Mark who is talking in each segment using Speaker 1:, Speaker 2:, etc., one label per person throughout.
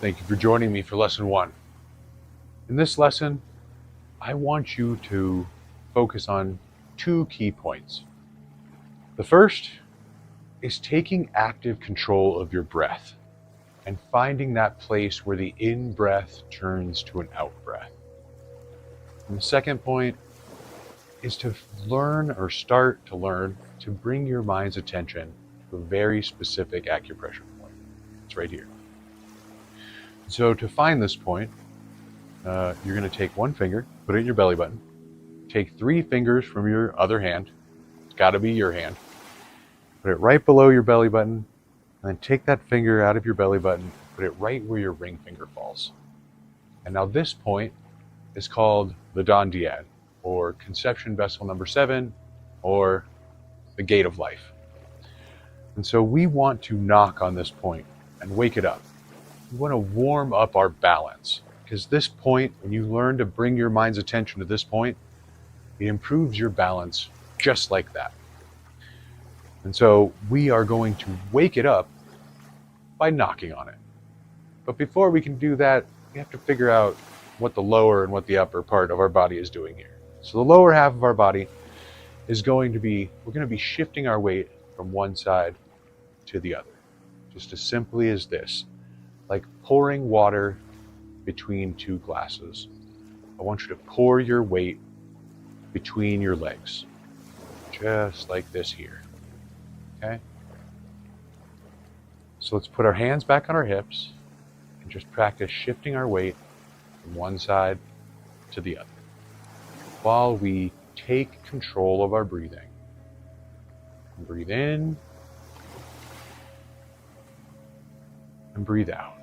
Speaker 1: Thank you for joining me for lesson 1. In this lesson, I want you to focus on 2 key points. The first is taking active control of your breath and finding that place where the in-breath turns to an out-breath. And the second point is to start to learn to bring your mind's attention to a very specific acupressure point. It's right here. So to find this point, you're going to take one finger, put it in your belly button, take 3 fingers from your other hand, it's got to be your hand, put it right below your belly button, and then take that finger out of your belly button, put it right where your ring finger falls. And now this point is called the Dandian, or conception vessel number 7, or the gate of life. And so we want to knock on this point and wake it up. We want to warm up our balance, because this point, when you learn to bring your mind's attention to this point, it improves your balance just like that. And so we are going to wake it up by knocking on it. But before we can do that, we have to figure out what the lower and what the upper part of our body is doing here. So the lower half of our body is we're going to be shifting our weight from one side to the other. Just as simply as this, like pouring water between 2 glasses. I want you to pour your weight between your legs, just like this here, okay? So let's put our hands back on our hips and just practice shifting our weight from one side to the other while we take control of our breathing. Breathe in and breathe out.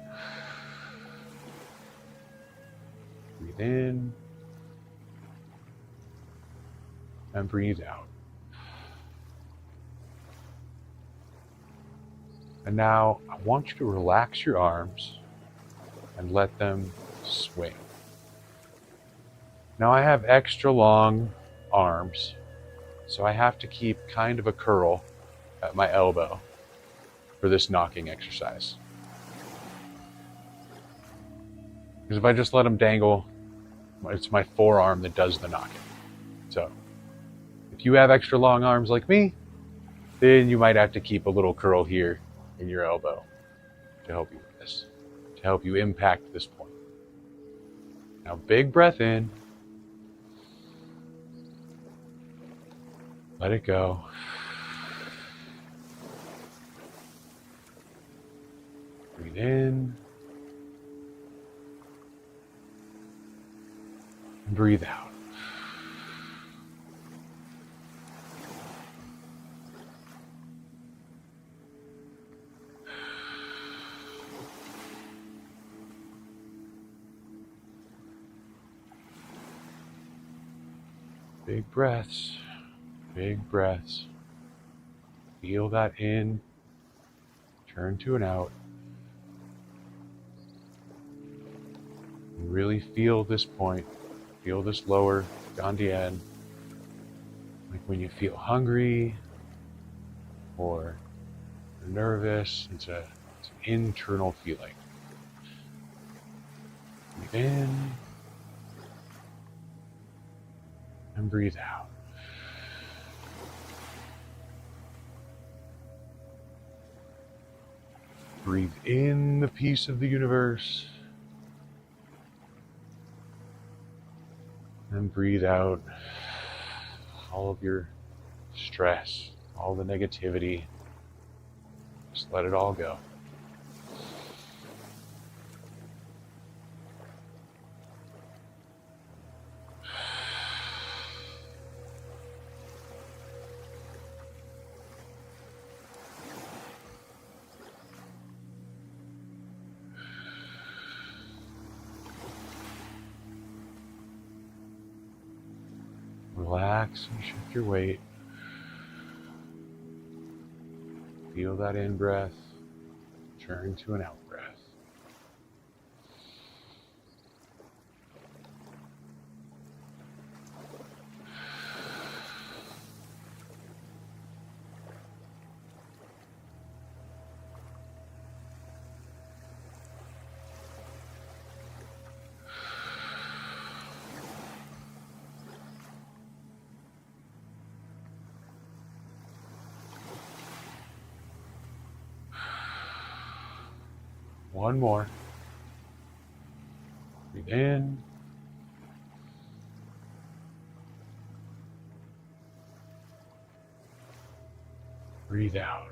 Speaker 1: Breathe in and breathe out. And now I want you to relax your arms and let them swing. Now I have extra long arms, so I have to keep kind of a curl at my elbow for this knocking exercise. Because if I just let them dangle, it's my forearm that does the knocking. So if you have extra long arms like me, then you might have to keep a little curl here in your elbow to help you with this, to help you impact this point. Now big breath in. Let it go. Breathe in. And breathe out. Big breaths. Big breaths. Feel that in, turn to an out. And really feel this point, feel this lower Dandian. Like when you feel hungry or nervous, it's an internal feeling. Breathe in and breathe out. Breathe in the peace of the universe. And breathe out all of your stress, all the negativity. Just let it all go. Relax and shift your weight. Feel that in breath, turn to an out breath. One more. Breathe in. Breathe out.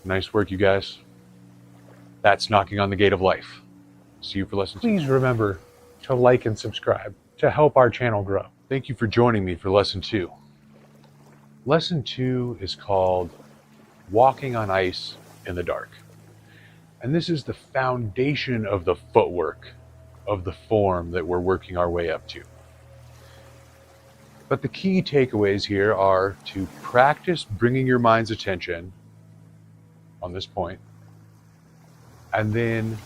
Speaker 1: Nice work, you guys. That's Knocking on the Gate of Life. See you for lesson 2. Please remember to like and subscribe to help our channel grow. Thank you for joining me for lesson 2. Lesson 2 is called Walking on Ice in the Dark. And this is the foundation of the footwork of the form that we're working our way up to. But the key takeaways here are to practice bringing your mind's attention on this point, and then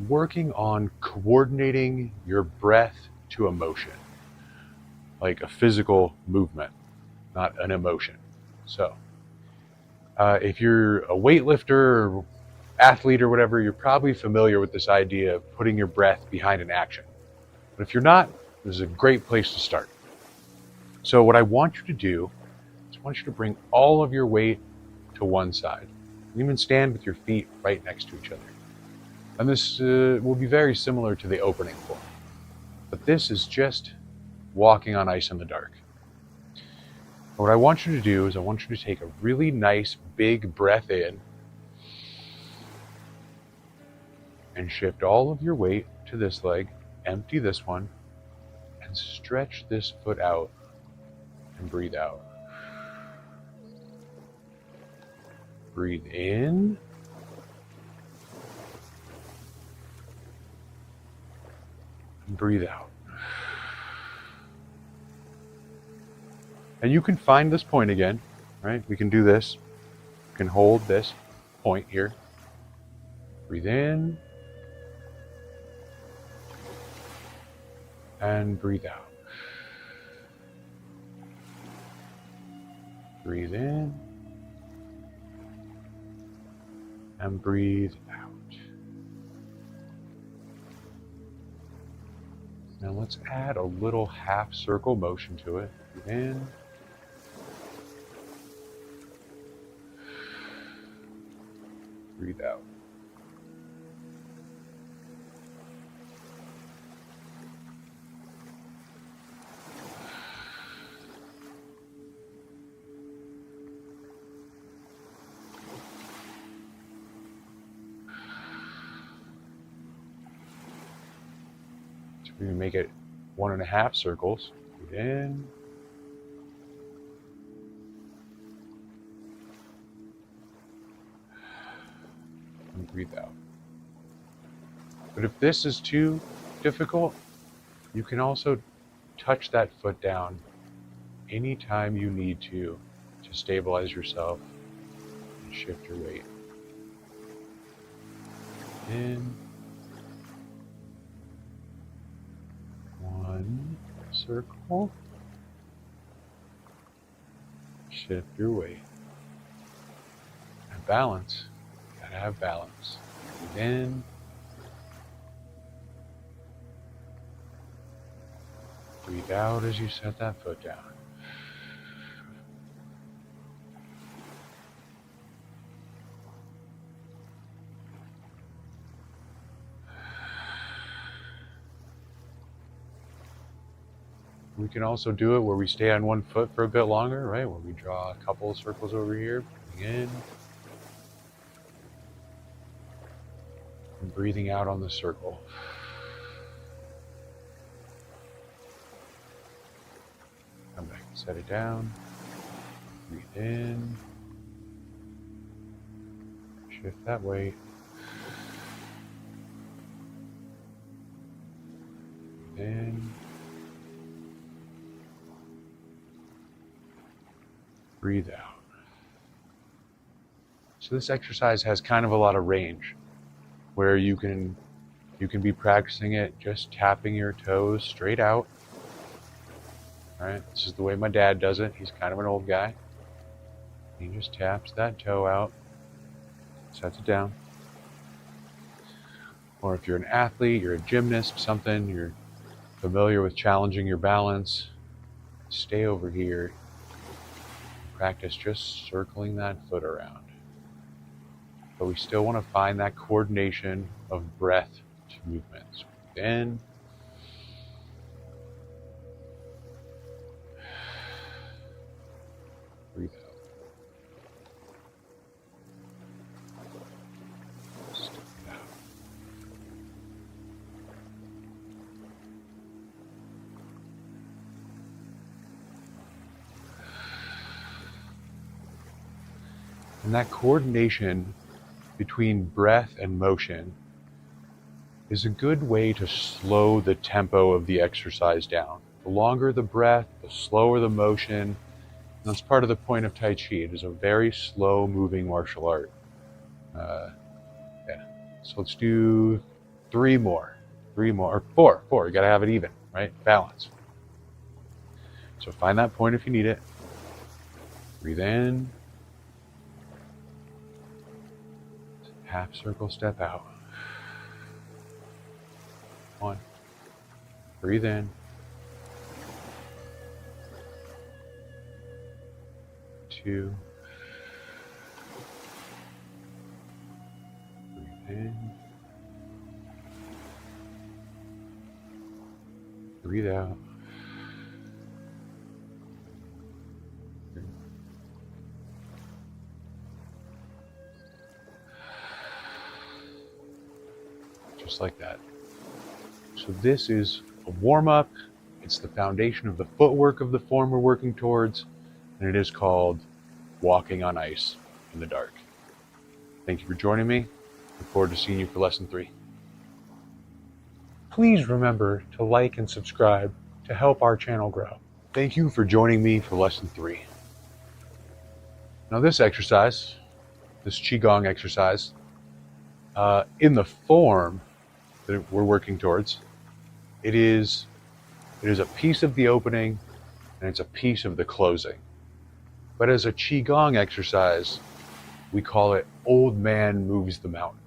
Speaker 1: working on coordinating your breath to emotion, like a physical movement, not an emotion. So if you're a weightlifter or athlete or whatever, you're probably familiar with this idea of putting your breath behind an action. But if you're not, this is a great place to start. So what I want you to do is I want you to bring all of your weight to one side. And even stand with your feet right next to each other. And this will be very similar to the opening form. But this is just walking on ice in the dark. What I want you to do is I want you to take a really nice big breath in and shift all of your weight to this leg, empty this one, and stretch this foot out and breathe out. Breathe in. And breathe out. And you can find this point again, right? We can do this. We can hold this point here. Breathe in. And breathe out. Breathe in. And breathe out. Now let's add a little half circle motion to it. Breathe in. Breathe out. We're going to make it 1.5 circles. Breathe in. And breathe out. But if this is too difficult, you can also touch that foot down anytime you need to stabilize yourself and shift your weight. In. 1 circle. Shift your weight. And balance. You gotta have balance. Breathe in. Breathe out as you set that foot down. We can also do it where we stay on one foot for a bit longer, right? Where we draw a couple of circles over here, breathing in, and breathing out on the circle. Come back and set it down. Breathe in. Shift that weight. Breathe in. Breathe out. So this exercise has kind of a lot of range where you can be practicing it just tapping your toes straight out. All right, this is the way my dad does it. He's kind of an old guy. He just taps that toe out, sets it down. Or if you're an athlete, you're a gymnast, something, you're familiar with challenging your balance, stay over here. practice just circling that foot around. But we still want to find that coordination of breath to movements. In, breathe out. Step it out. And that coordination between breath and motion is a good way to slow the tempo of the exercise down. The longer the breath, the slower the motion. And that's part of the point of Tai Chi. It is a very slow moving martial art. So let's do three more, or four. You gotta have it even, right? Balance. So find that point if you need it. Breathe in. Half circle step out. One. Breathe in. Two. Breathe in. Breathe out. Just like that. So this is a warm-up. It's the foundation of the footwork of the form we're working towards, and it is called walking on ice in the dark. Thank you for joining me. Look forward to seeing you for lesson 3. Please remember to like and subscribe to help our channel grow. Thank you for joining me for lesson 3. Now this exercise, this Qigong exercise, in the form that we're working towards, it is a piece of the opening and it's a piece of the closing. But as a Qigong exercise, we call it Old Man Moves the Mountain.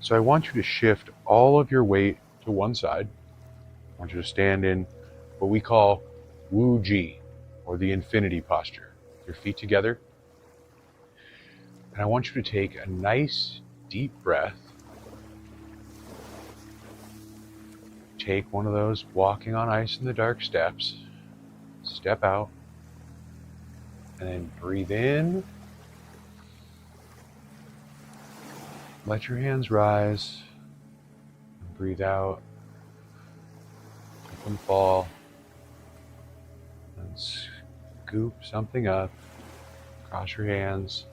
Speaker 1: So I want you to shift all of your weight to one side. I want you to stand in what we call Wu Ji, or the infinity posture. Your feet together. And I want you to take a nice deep breath. Take one of those walking on ice in the dark steps. Step out. And then breathe in. Let your hands rise. And breathe out. Let them fall. And scoop something up. Cross your hands.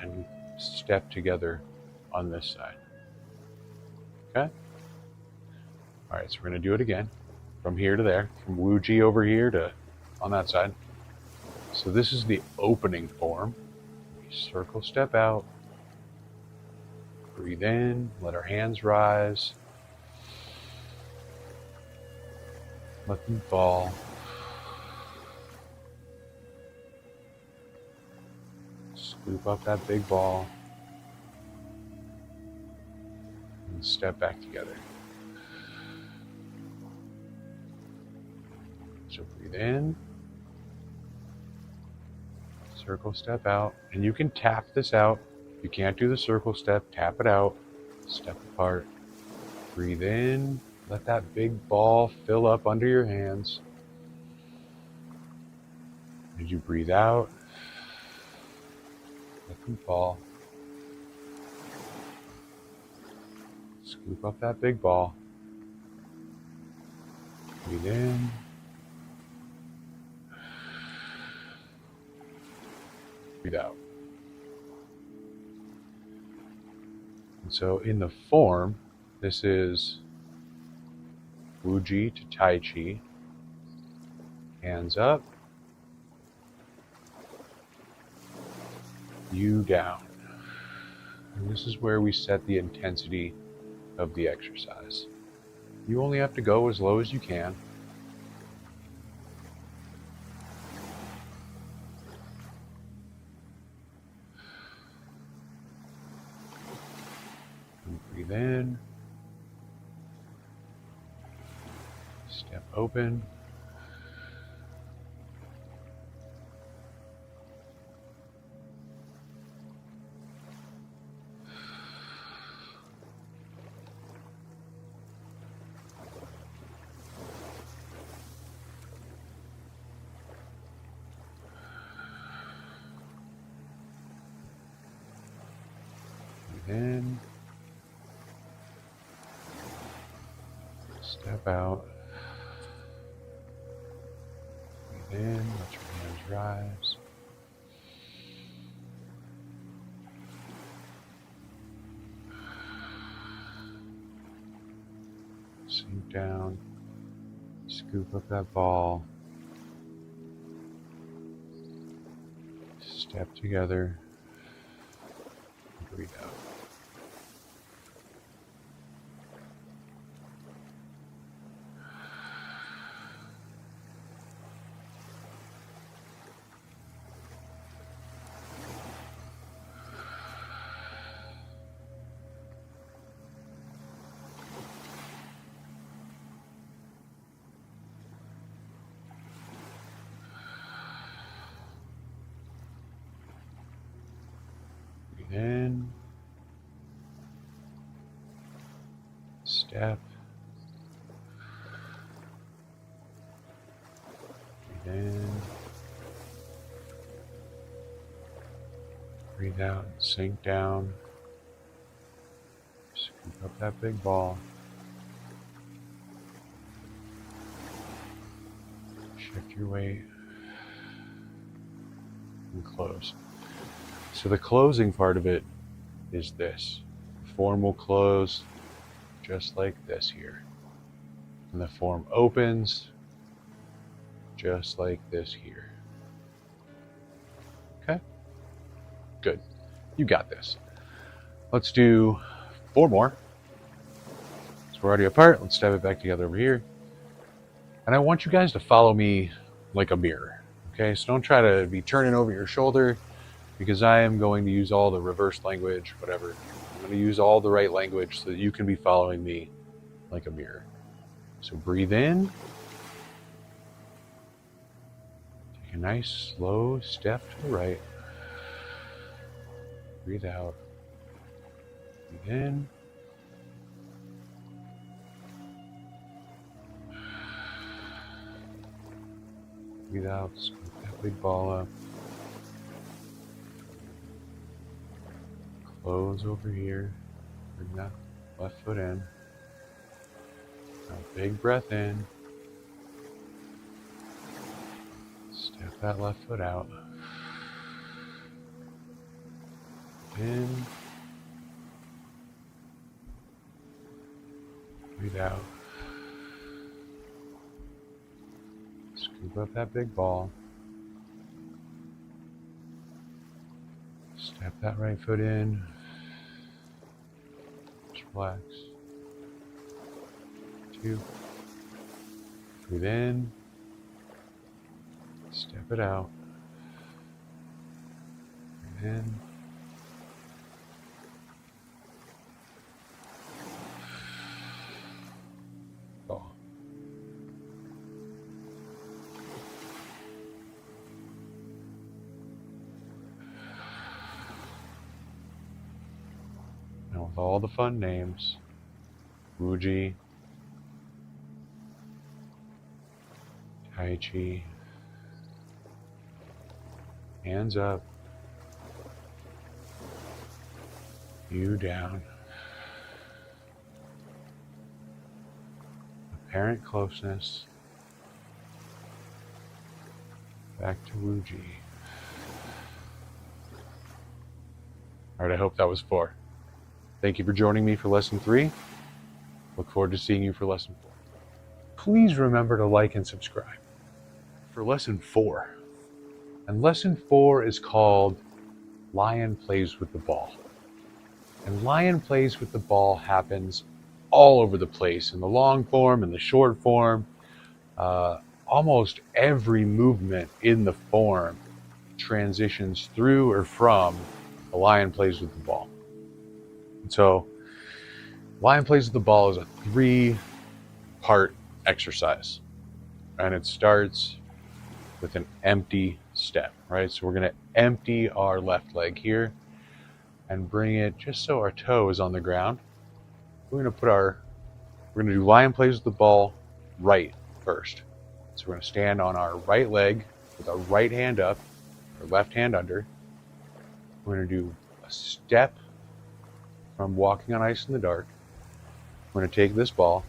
Speaker 1: And step together on this side. Okay? Alright, so we're going to do it again. From here to there. From Wu Ji over here to on that side. So this is the opening form. Circle step out. Breathe in. Let our hands rise. Let them fall. Scoop up that big ball. And step back together. So breathe in. Circle step out. And you can tap this out. If you can't do the circle step, tap it out. Step apart. Breathe in. Let that big ball fill up under your hands. As you breathe out, let them fall. Scoop up that big ball. Breathe in. Breathe out. And so in the form, this is Wu Ji to Tai Chi. Hands up. You down. And this is where we set the intensity of the exercise. You only have to go as low as you can. And breathe in. Step open. Breathe in. Step out. Breathe in. Let your hands rise. Sink down. Scoop up that ball. Step together. Breathe out. Breathe in. Step. Breathe in. Breathe out and sink down. Scoop up that big ball. Shift your weight. And close. So the closing part of it is this. The form will close just like this here. And the form opens just like this here. Okay? Good. You got this. Let's do 4 more. So we're already apart. Let's step it back together over here. And I want you guys to follow me like a mirror. Okay? So don't try to be turning over your shoulder, because I am going to use all the reverse language, whatever. I'm going to use all the right language so that you can be following me like a mirror. So breathe in. Take a nice slow step to the right. Breathe out. Breathe in. Breathe out. Scoop that big ball up. Close over here. Bring that left foot in. Now big breath in. Step that left foot out. In. Breathe out. Scoop up that big ball. Step that right foot in. Just relax. 2. Breathe in. Step it out. Breathe in. Go. Now with all the fun names, Wuji, Tai Chi, hands up, you down, apparent closeness, back to Wuji. Alright, I hope that was 4. Thank you for joining me for lesson 3. Look forward to seeing you for lesson 4. Please remember to like and subscribe for lesson 4. And lesson 4 is called Lion Plays with the Ball. And lion plays with the ball happens all over the place, in the long form, in the short form. Almost every movement in the form transitions through or from a lion plays with the ball. And so lion plays with the ball is a 3-part exercise. And it starts with an empty step, right? So we're going to empty our left leg here and bring it just so our toe is on the ground. We're going to do lion plays with the ball right first. So we're going to stand on our right leg with our right hand up, our left hand under. We're going to do a step from walking on ice in the dark. We're going to take this ball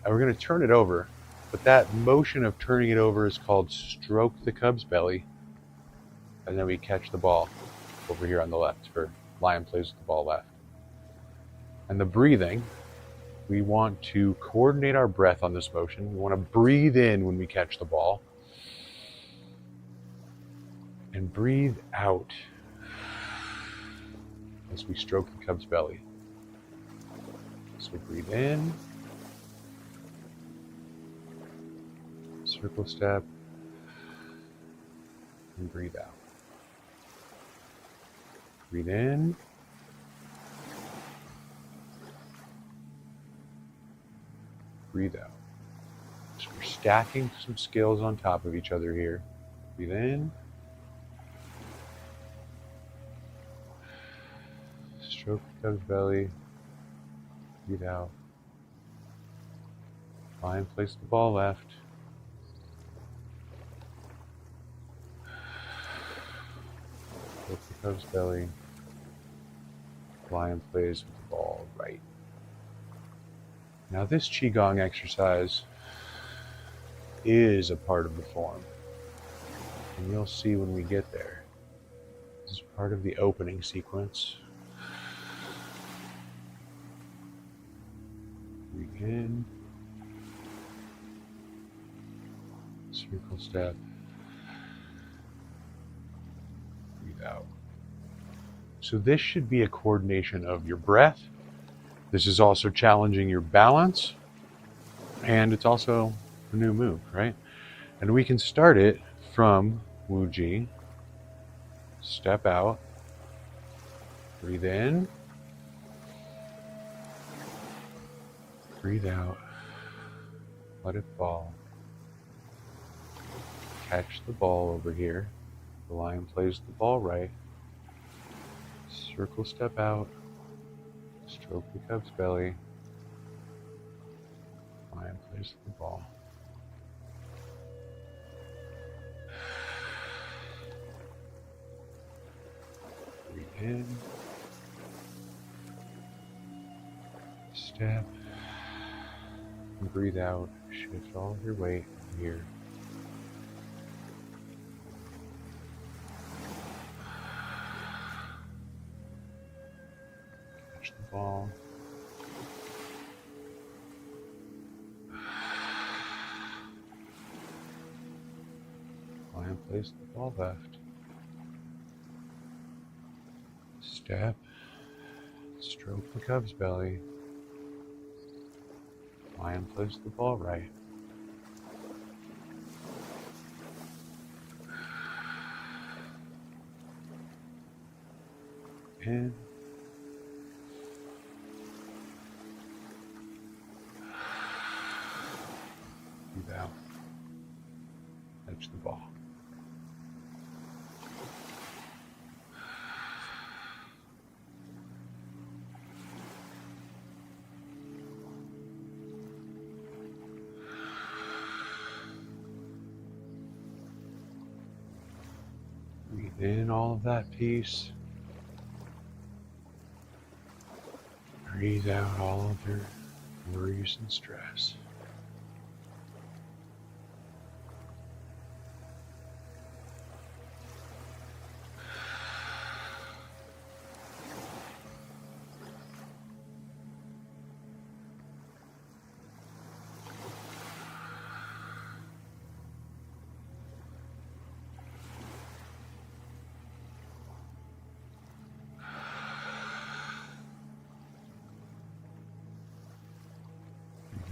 Speaker 1: and we're going to turn it over. But that motion of turning it over is called stroke the cub's belly. And then we catch the ball over here on the left, for lion plays with the ball left. And the breathing, we want to coordinate our breath on this motion. We want to breathe in when we catch the ball. And breathe out as we stroke the cub's belly. So breathe in, circle step, and breathe out. Breathe in, breathe out. So we're stacking some skills on top of each other here. Breathe in, stroke the cub's belly, breathe out. Lion place the ball left. Stroke the cub's belly. Lion plays with the ball right. Now this Qigong exercise is a part of the form. And you'll see when we get there. This is part of the opening sequence. Breathe in. Circle step. Breathe out. So this should be a coordination of your breath. This is also challenging your balance. And it's also a new move, right? And we can start it from Wu Ji. Step out. Breathe in. Breathe out. Let it fall. Catch the ball over here. The lion plays the ball right. Circle step out. Stroke the cub's belly. Lion plays the ball. Breathe in. Step. And breathe out. Shift all of your weight here. Catch the ball. Lion plays the ball left. Step. Stroke the cub's belly. Lion plays the ball right. In. Breathe out. Catch the ball. Breathe in all of that peace. Breathe out all of your worries and stress.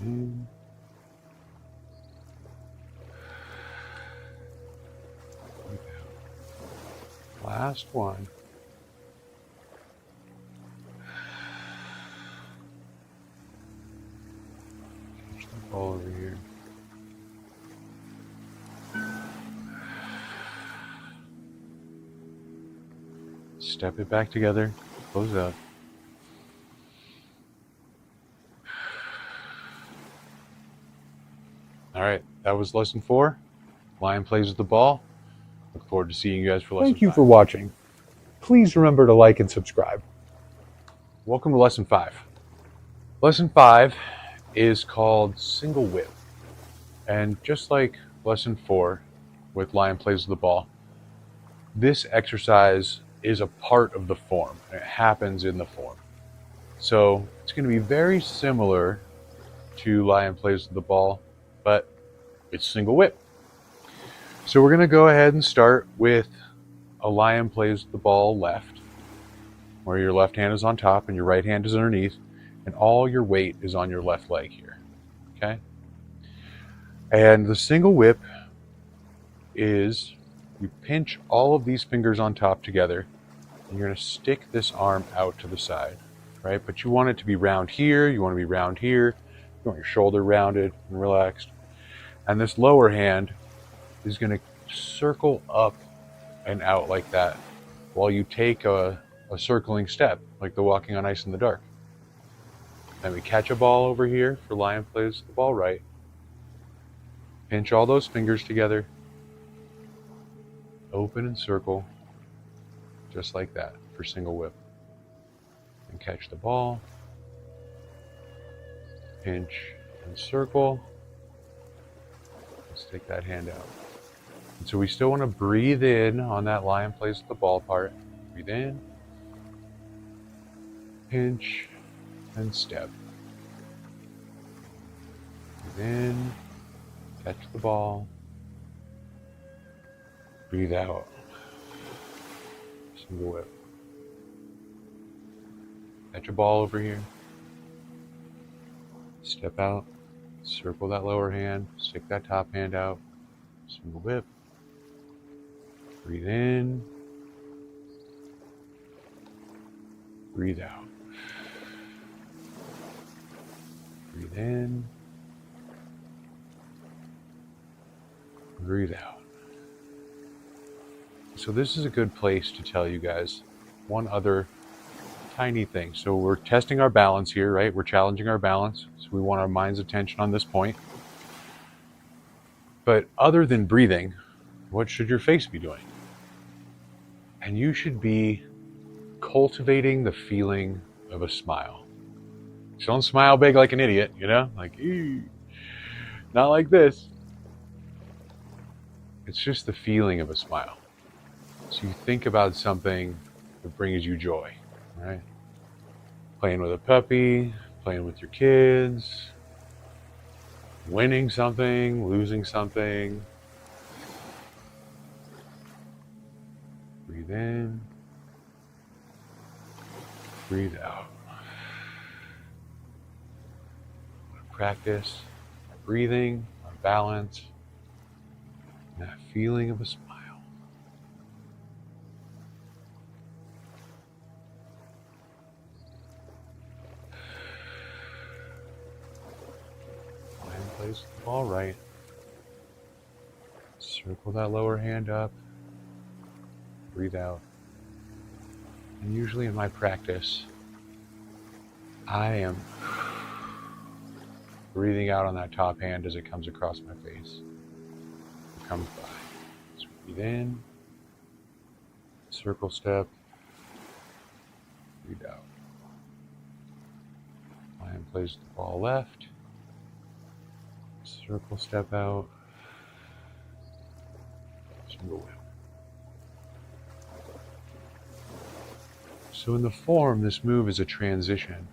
Speaker 1: In. Last one. Catch the ball over here. Step it back together. Close up. All right, that was lesson 4. Lion plays with the ball. Look forward to seeing you guys for lesson 5. Thank you for watching. Please remember to like and subscribe. Welcome to Lesson 5. Lesson 5 is called Single Whip. And just like Lesson 4 with Lion Plays with the Ball, this exercise is a part of the form. It happens in the form. So it's going to be very similar to Lion Plays with the Ball, but it's Single Whip. So we're going to go ahead and start with a Lion Plays with the Ball left, where your left hand is on top and your right hand is underneath, and all your weight is on your left leg here. Okay? And the Single Whip is you pinch all of these fingers on top together, and you're going to stick this arm out to the side, right? But you want it to be round here, you want to be round here, you want your shoulder rounded and relaxed. And this lower hand is going to circle up and out like that while you take a circling step, like the walking on ice in the dark. Then we catch a ball over here for Lion Plays the Ball right. Pinch all those fingers together. Open and circle, just like that for Single Whip. And catch the ball. Pinch and circle. And stick that hand out. And so we still want to breathe in on that Lion Plays with the Ball part. Breathe in. Pinch and step. Breathe in. Catch the ball. Breathe out. Single Whip. Catch a ball over here. Step out. Circle that lower hand. Stick that top hand out. Single Whip. Breathe in. Breathe out. Breathe in. Breathe out. So this is a good place to tell you guys one other tiny thing. So we're testing our balance here, right? We're challenging our balance. So we want our mind's attention on this point. But other than breathing, what should your face be doing? And you should be cultivating the feeling of a smile. So don't smile big like an idiot, you know? Like, ew. Not like this. It's just the feeling of a smile. So you think about something that brings you joy, right? Playing with a puppy, playing with your kids, winning something, losing something. Breathe in, breathe out. Practice our breathing, our balance, and that feeling of a smile. Place the ball right. Circle that lower hand up. Breathe out. And usually in my practice, I am breathing out on that top hand as it comes across my face. It comes by. So breathe in. Circle step. Breathe out. Lion plays the ball left. Circle step out. Single Whip. So in the form, this move is a transition.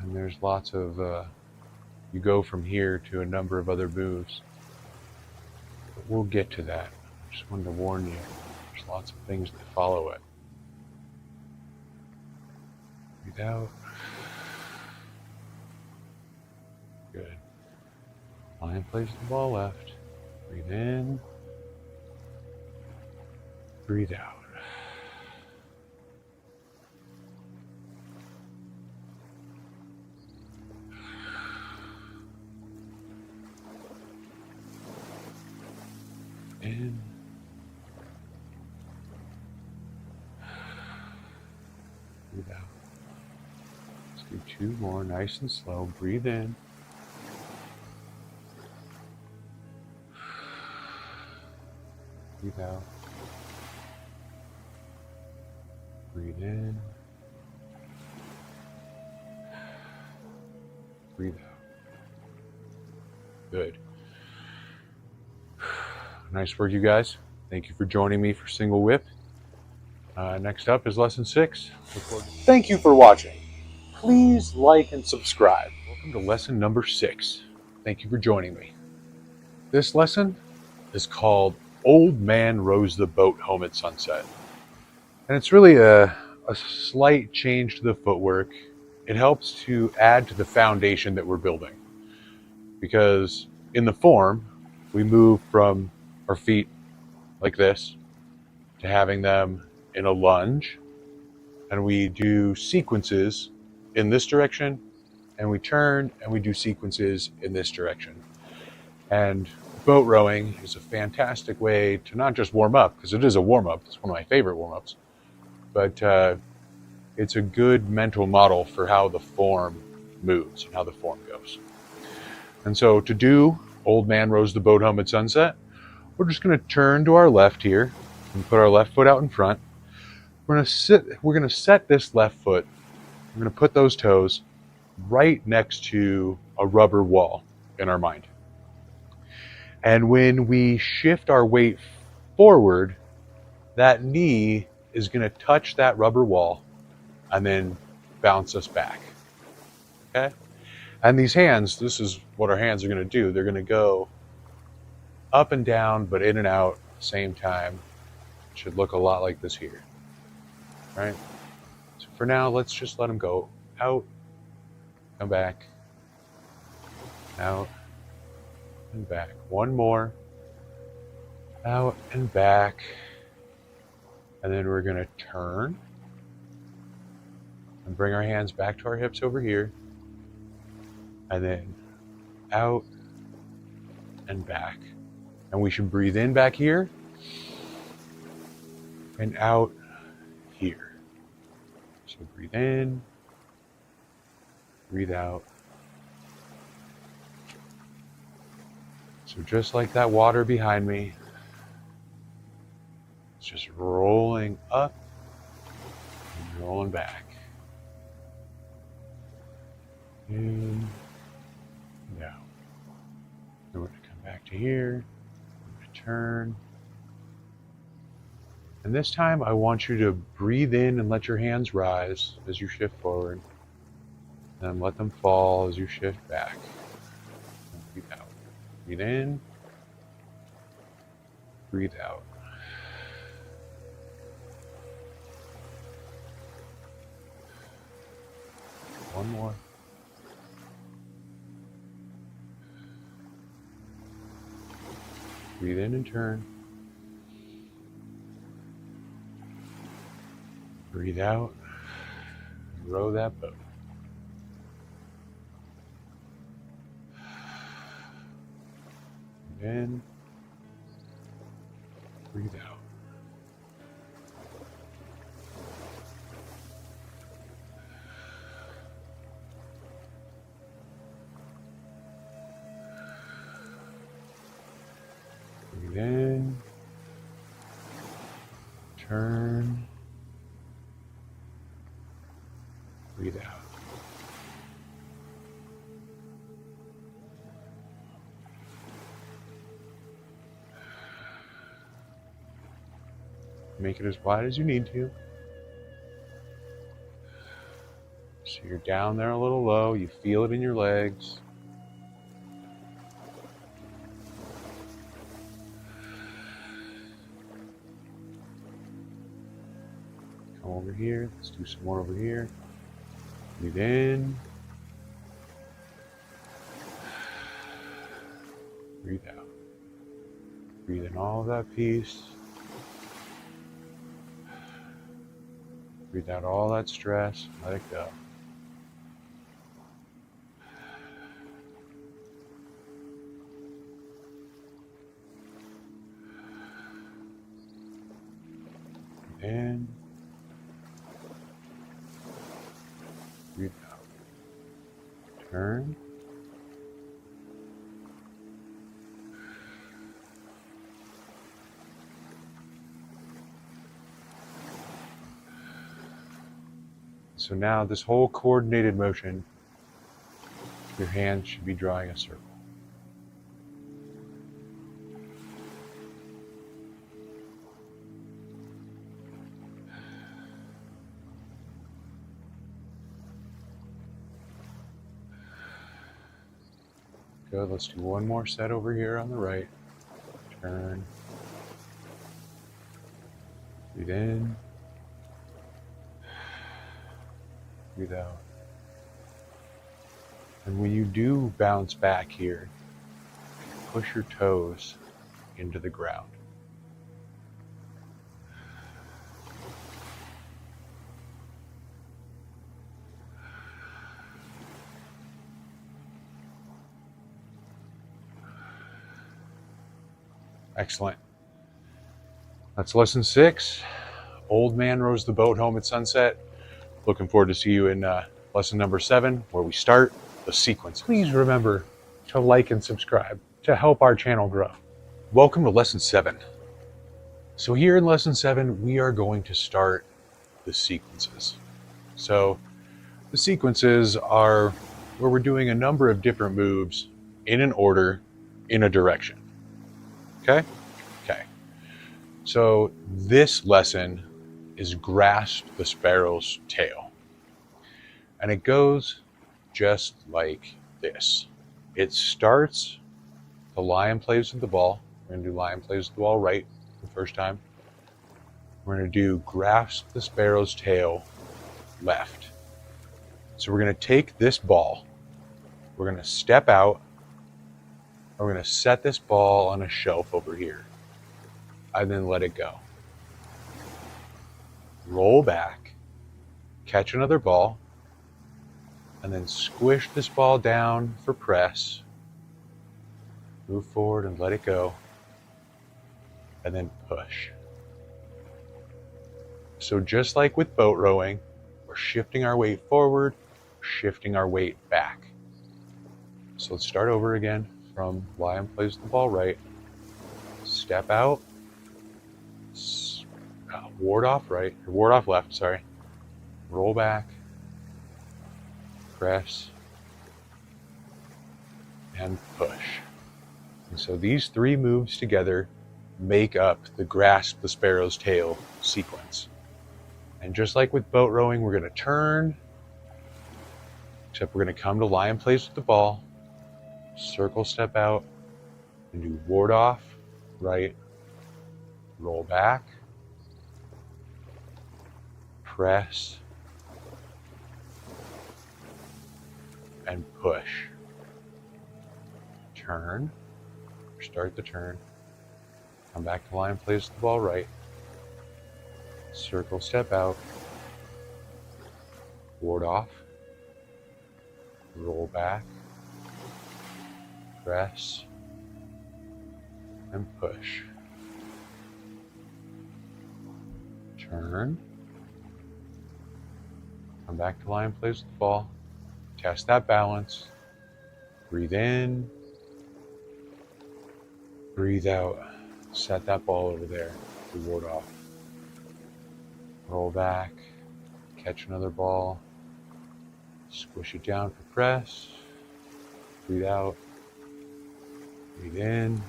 Speaker 1: And there's lots of, you go from here to a number of other moves. But we'll get to that. I just wanted to warn you. There's lots of things that follow it. Breathe out. Good. Lion plays the ball left. Breathe in. Breathe out. In. Breathe out. Let's do two more, nice and slow. Breathe in. Breathe out. Breathe in. Breathe out. Good. Nice work, you guys. Thank you for joining me for Single Whip. Next up is lesson 6. Thank you for watching. Please like and subscribe. Welcome to lesson number 6. Thank you for joining me. This lesson is called Old Man Rows the Boat Home at Sunset. And it's really a slight change to the footwork. It helps to add to the foundation that we're building. Because in the form, we move from our feet like this to having them in a lunge, and we do sequences in this direction, and we turn and we do sequences in this direction. And boat rowing is a fantastic way to not just warm up, because it is a warm-up, it's one of my favorite warm-ups, but it's a good mental model for how the form moves and how the form goes. And so to do Old Man Rows the Boat Home at Sunset, we're just going to turn to our left here and put our left foot out in front. We're going to set this left foot, we're going to put those toes right next to a rubber wall in our mind. And when we shift our weight forward, that knee is going to touch that rubber wall and then bounce us back. Okay? And these hands, this is what our hands are going to do. They're going to go up and down, but in and out at the same time. It should look a lot like this here. Right? So for now, let's just let them go out, come back, out, and back. One more. Out and back. And then we're going to turn and bring our hands back to our hips over here. And then out and back. And we should breathe in back here and out here. So breathe in, breathe out. So just like that water behind me, it's just rolling up and rolling back. In and out. Then we're going to come back to here. We're going to turn. And this time I want you to breathe in and let your hands rise as you shift forward. Then let them fall as you shift back. And breathe out. Breathe in. Breathe out. One more. Breathe in and turn. Breathe out. Row that boat. Breathe in. Breathe out. Breathe in. Turn. Breathe out. Make it as wide as you need to. So you're down there a little low. You feel it in your legs. Come over here. Let's do some more over here. Breathe in. Breathe out. Breathe in all of that peace. Breathe out all that stress. Let it go. Breathe in. Breathe out. Turn. So now this whole coordinated motion Your hands should be drawing a circle. Good, let's do one more set over here on the right. Turn. Breathe in. Breathe out. And when you do bounce back here, push your toes into the ground. Excellent. That's lesson 6. Old man rows the boat home at sunset. Looking forward to see you in lesson number 7, where we start the sequence. Please remember to like and subscribe to help our channel grow. Welcome to lesson 7. So here in lesson 7, we are going to start the sequences. So the sequences are where we're doing a number of different moves in an order, in a direction. Okay? Okay. So this lesson is grasp the sparrow's tail. And it goes just like this. It starts, the lion plays with the ball. We're going to do lion plays with the ball right the first time. We're going to do grasp the sparrow's tail left. So we're going to take this ball, we're going to step out, we're going to set this ball on a shelf over here, and then let it go. Roll back, catch another ball, and then squish this ball down for press. Move forward and let it go, and then push. So just like with boat rowing, we're shifting our weight forward, shifting our weight back. So let's start over again from lion plays the ball right, step out, ward off right, or ward off left, sorry, roll back, press, and push. And so these 3 moves together make up the grasp the sparrow's tail sequence. And just like with boat rowing, we're going to turn, except we're going to come to lion plays with the ball, circle step out, and do ward off, right, roll back, press, and push. Turn, start the turn, come back to lion plays with the ball right, circle step out, ward off, roll back, press, and push. Turn, come back to lion plays with the ball, test that balance, breathe in, breathe out, set that ball over there to ward off. Roll back, catch another ball, squish it down for press, breathe out, breathe in,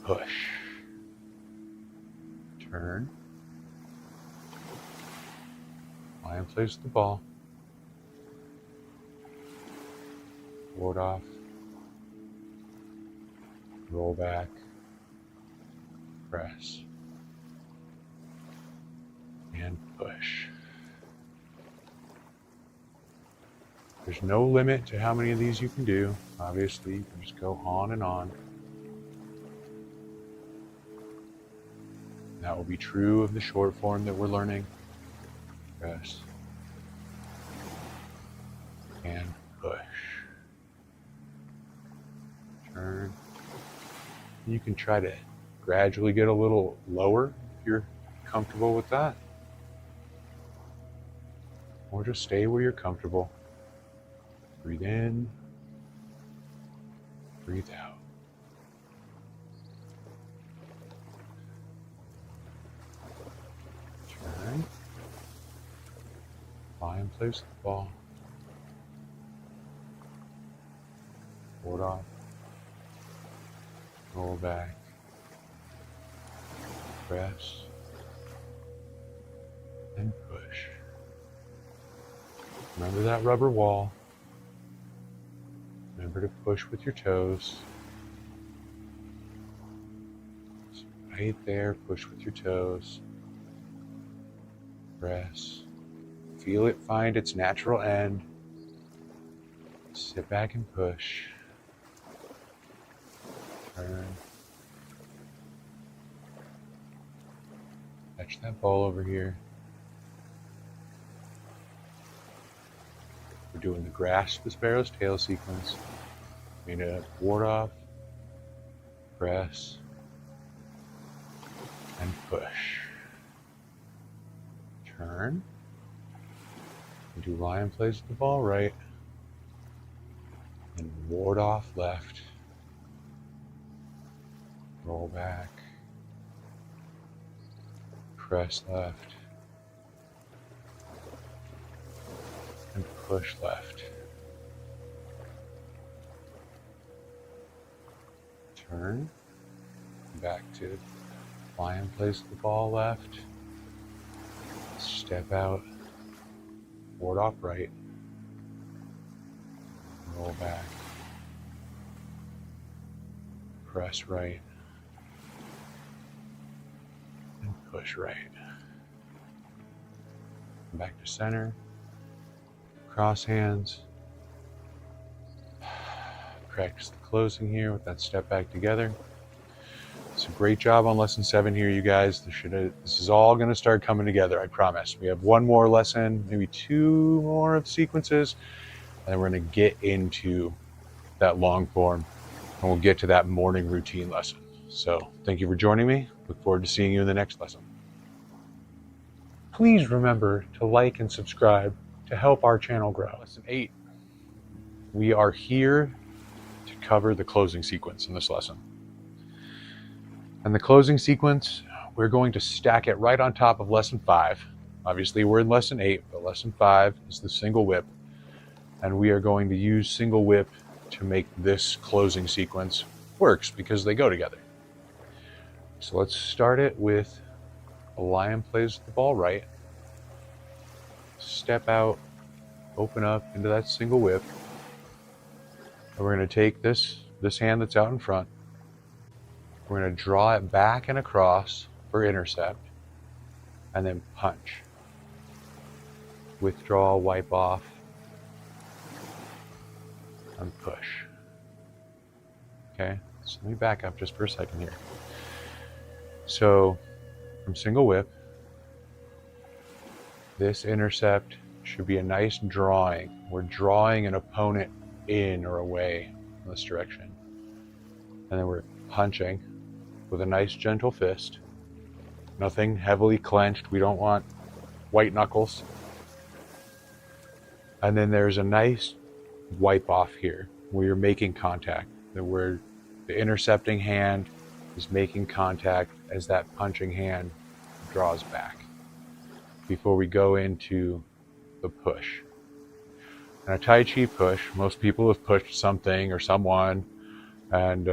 Speaker 1: push, turn, lion plays with the ball, ward off, roll back, press, and push. There's no limit to how many of these you can do. Obviously, you can just go on and on. That will be true of the short form that we're learning. Press and push. Turn. You can try to gradually get a little lower if you're comfortable with that. Or just stay where you're comfortable. Breathe in, breathe out. Turn. Lion plays the ball. roll back, press, and push. Remember that rubber wall. Remember to push with your toes. Right there, push with your toes. Press. Feel it find its natural end. Sit back and push. Turn. Catch that ball over here. We're doing the grasp the sparrow's tail sequence. We're going to ward off, press, and push. Turn. And do lion plays with the ball right. And ward off left. Roll back. Press left. And push left. Turn. Back to lion plays the ball left. Step out. Ward off right. Roll back. Press right. And push right. Back to center. Cross hands. Practice the closing here with that step back together. It's a great job on lesson 7 here, you guys. This is all going to start coming together, I promise. We have one more lesson, maybe 2 more of sequences, and then we're going to get into that long form, and we'll get to that morning routine lesson. So thank you for joining me. Look forward to seeing you in the next lesson. Please remember to like and subscribe to help our channel grow. Lesson 8. We are here to cover the closing sequence in this lesson. And the closing sequence, we're going to stack it right on top of lesson 5. Obviously, we're in lesson 8, but lesson 5 is the single whip. And we are going to use single whip to make this closing sequence works because they go together. So let's start it with a lion plays the ball right. Step out, open up into that single whip. And we're going to take this hand that's out in front. We're going to draw it back and across for intercept, and then punch. Withdraw, wipe off, and push. Okay, so let me back up just for a second here. So, from single whip, this intercept should be a nice drawing. We're drawing an opponent in or away in this direction. And then we're punching with a nice gentle fist. Nothing heavily clenched. We don't want white knuckles. And then there's a nice wipe off here where you're making contact. Where the intercepting hand is making contact as that punching hand draws back before we go into the push. And a Tai Chi push, most people have pushed something or someone, and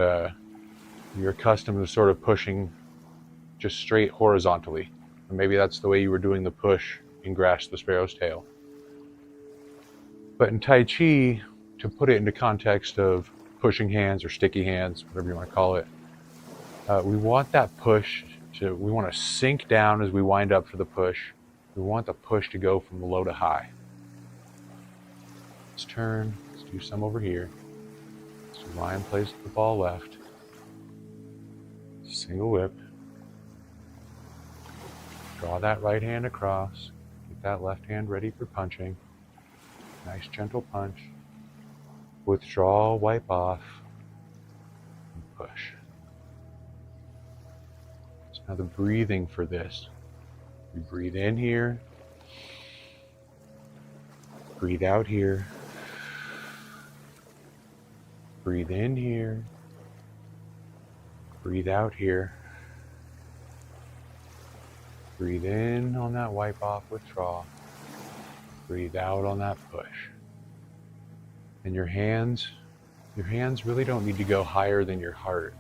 Speaker 1: you're accustomed to sort of pushing just straight horizontally. And maybe that's the way you were doing the push in Grasp the Sparrow's Tail. But in Tai Chi, to put it into context of pushing hands or sticky hands, whatever you want to call it, we want that push we want to sink down as we wind up for the push. We want the push to go from low to high. Let's turn, let's do some over here. So lion plays the ball left. Single whip. Draw that right hand across. Get that left hand ready for punching. Nice gentle punch. Withdraw, wipe off, and push. So now the breathing for this. We breathe in here. Breathe out here. Breathe in here. Breathe out here. Breathe in on that wipe off, withdraw. Breathe out on that push. And your hands really don't need to go higher than your heart.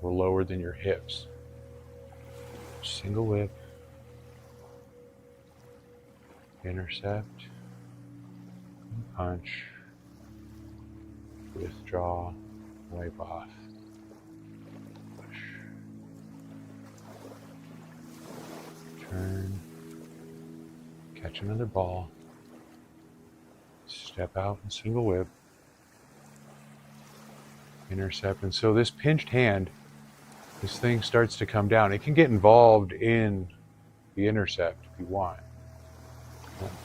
Speaker 1: or lower than your hips. Single whip, intercept, punch, withdraw, wipe off, push, turn, catch another ball, step out and single whip, intercept. And so this pinched hand, this thing starts to come down. It can get involved in the intercept if you want.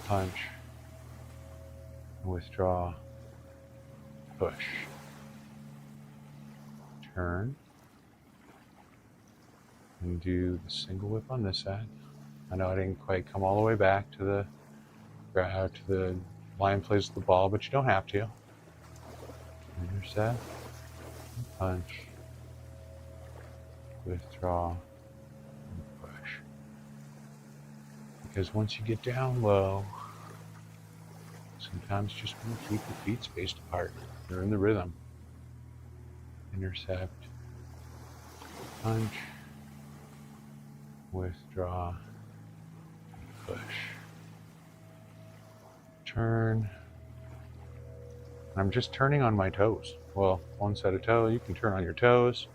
Speaker 1: Punch, withdraw, push, turn, and do the single whip on this side. I know I didn't quite come all the way back to the lion plays with the ball, but you don't have to. Intercept, punch, withdraw, and push. Because once you get down low, sometimes just want to keep your feet spaced apart. You're in the rhythm. Intercept, punch, withdraw, push, turn. I'm just turning on my toes. Well, one set of toes. You can turn on your toes.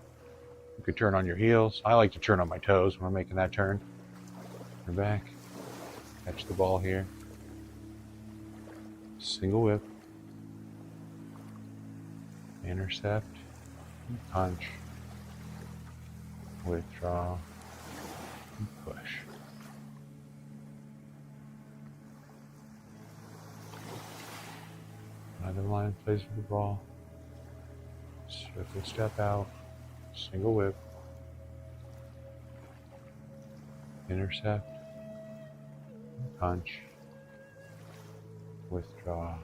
Speaker 1: You could turn on your heels. I like to turn on my toes when I'm making that turn. Turn back. Catch the ball here. Single whip. Intercept. Punch. Withdraw. Push. Another lion plays with the ball. Swiftly step out. Single whip. Intercept. Punch. Withdraw.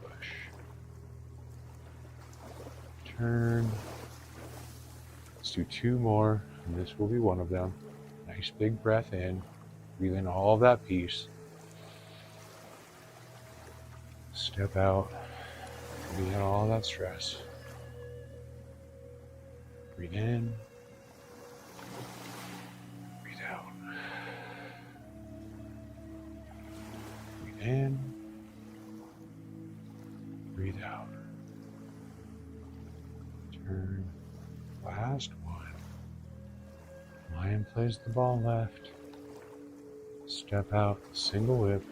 Speaker 1: Push. Turn. Let's do two more, and this will be one of them. Nice big breath in. Breathe in all of that peace. Step out. Breathe out all that stress. Breathe in. Breathe out. Breathe in. Breathe out. Turn. Last one. Lion plays the ball left. Step out. Single whip.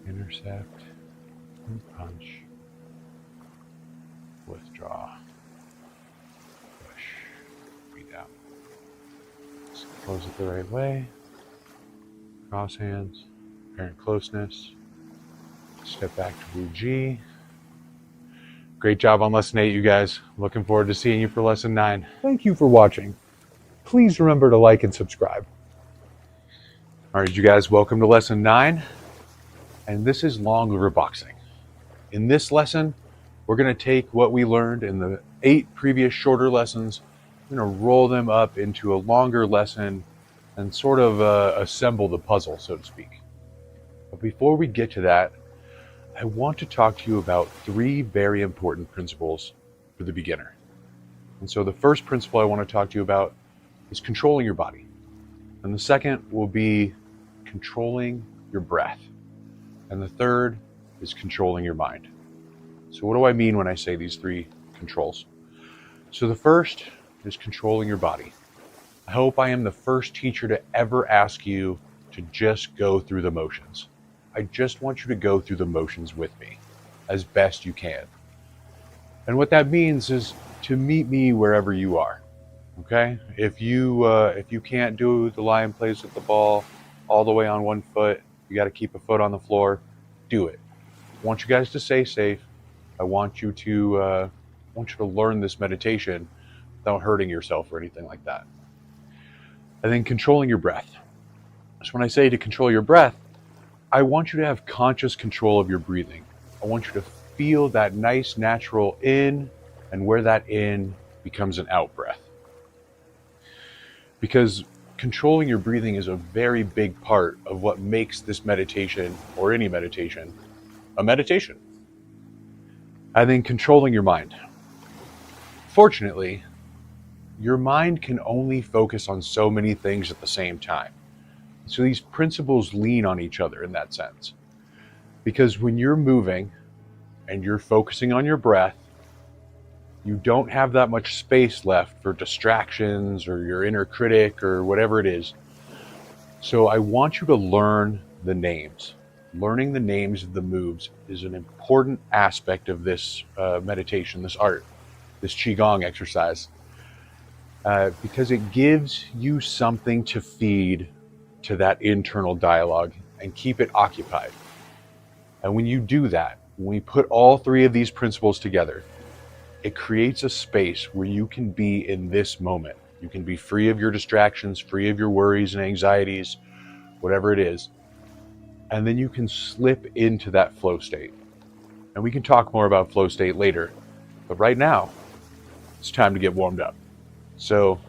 Speaker 1: Intercept. And punch. Withdraw. Push. Breathe out. Just close it the right way. Cross hands. Apparent closeness. Step back to Wu Ji. Great job on lesson 8, you guys. Looking forward to seeing you for lesson 9. Thank you for watching. Please remember to like and subscribe. All right, you guys, welcome to lesson 9. And this is long river boxing. In this lesson, we're going to take what we learned in the 8 previous shorter lessons. We're going to roll them up into a longer lesson and sort of assemble the puzzle, so to speak. But before we get to that, I want to talk to you about 3 very important principles for the beginner. And so the first principle I want to talk to you about is controlling your body. And the second will be controlling your breath. And the third is controlling your mind. So what do I mean when I say these 3 controls? So the first is controlling your body. I hope I am the first teacher to ever ask you to just go through the motions. I just want you to go through the motions with me as best you can. And what that means is to meet me wherever you are. Okay? If you can't do the lion plays with the ball all the way on one foot, you got to keep a foot on the floor, do it. I want you guys to stay safe. I want you to learn this meditation without hurting yourself or anything like that. And then controlling your breath. So when I say to control your breath, I want you to have conscious control of your breathing. I want you to feel that nice natural in and where that in becomes an out breath. Because controlling your breathing is a very big part of what makes this meditation, or any meditation, a meditation. And then controlling your mind. Fortunately, your mind can only focus on so many things at the same time. So these principles lean on each other in that sense. Because when you're moving and you're focusing on your breath, you don't have that much space left for distractions or your inner critic or whatever it is. So I want you to learn the names. Learning the names of the moves is an important aspect of this meditation, this art, this Qigong exercise, because it gives you something to feed to that internal dialogue and keep it occupied. And when you do that, when we put all three of these principles together, it creates a space where you can be in this moment. You can be free of your distractions, free of your worries and anxieties, whatever it is. And then you can slip into that flow state. And we can talk more about flow state later. But right now, it's time to get warmed up. So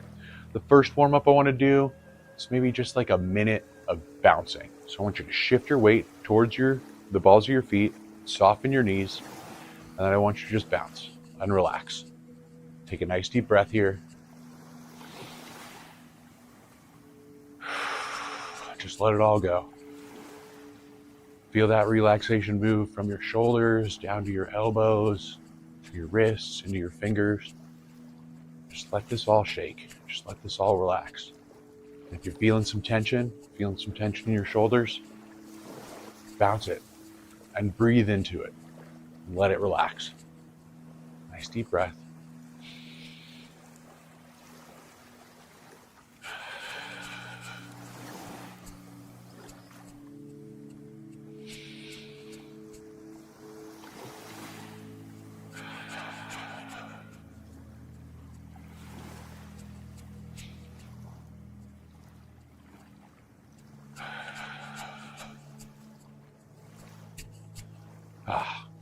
Speaker 1: the first warm up I want to do is maybe just like a minute of bouncing. So I want you to shift your weight towards the balls of your feet, soften your knees, and then I want you to just bounce and relax. Take a nice deep breath here. Just let it all go. Feel that relaxation move from your shoulders down to your elbows, to your wrists, into your fingers. Just let this all shake. Just let this all relax. And if you're feeling some tension in your shoulders, bounce it and breathe into it and let it relax. Nice deep breath.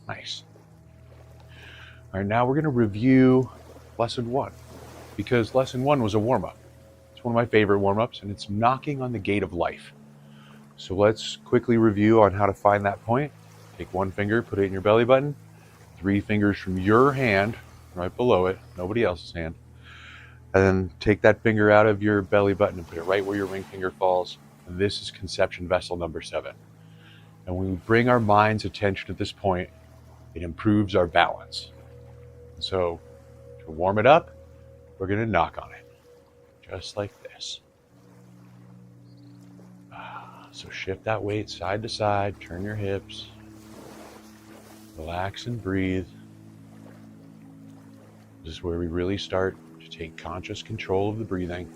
Speaker 1: Nice. All right, now we're going to review lesson 1, because lesson 1 was a warm-up. It's one of my favorite warm-ups, and it's knocking on the gate of life. So let's quickly review on how to find that point. Take one finger, put it in your belly button, 3 fingers from your hand, right below it, nobody else's hand, and then take that finger out of your belly button and put it right where your ring finger falls. And this is conception vessel number 7. And when we bring our mind's attention at this point, it improves our balance. And so to warm it up, we're going to knock on it, just like this. So shift that weight side to side, turn your hips, relax and breathe. This is where we really start to take conscious control of the breathing.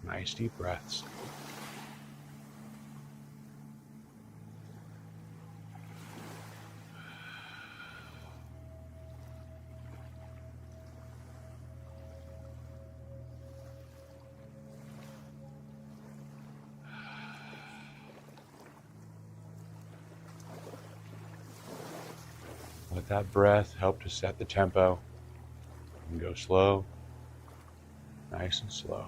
Speaker 1: Nice deep breaths. Let that breath help to set the tempo and go slow, nice and slow.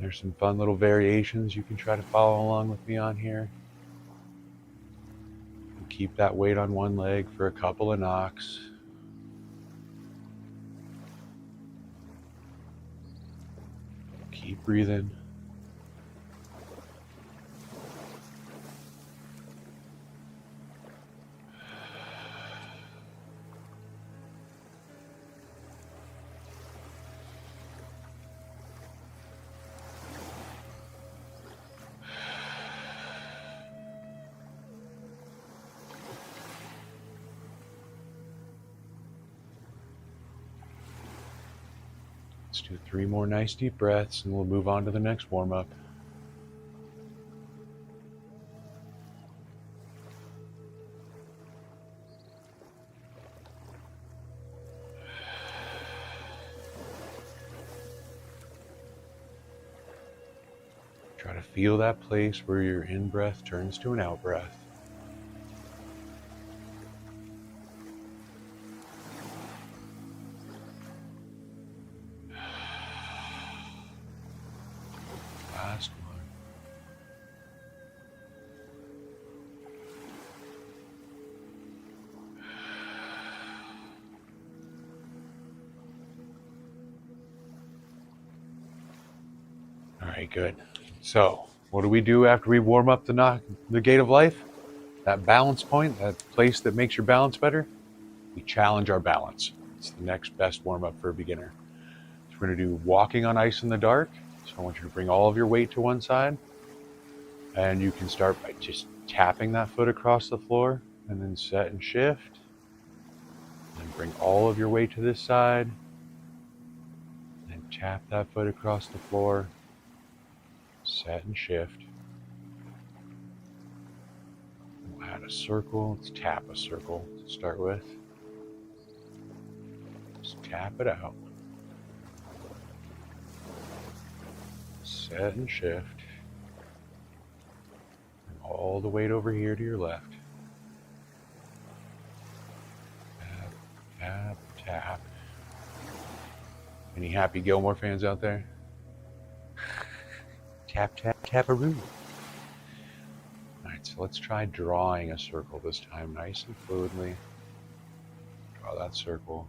Speaker 1: There's some fun little variations you can try to follow along with me on here. And keep that weight on one leg for a couple of knocks. Keep breathing. Let's do 3 more nice deep breaths and we'll move on to the next warm-up. Try to feel that place where your in-breath turns to an out-breath. right, good. So, what do we do after we warm up the gate of life? That balance point, that place that makes your balance better? We challenge our balance. It's the next best warm up for a beginner. So we're going to do walking on ice in the dark. So I want you to bring all of your weight to one side. And you can start by just tapping that foot across the floor and then set and shift. And bring all of your weight to this side. And tap that foot across the floor. Set and shift. We'll add a circle. Let's tap a circle to start with. Just tap it out. Set and shift. And all the weight over here to your left. Tap, tap, tap. Any Happy Gilmore fans out there? Tap, tap, tap-a-roo. Alright, so let's try drawing a circle this time, nice and fluidly. Draw that circle.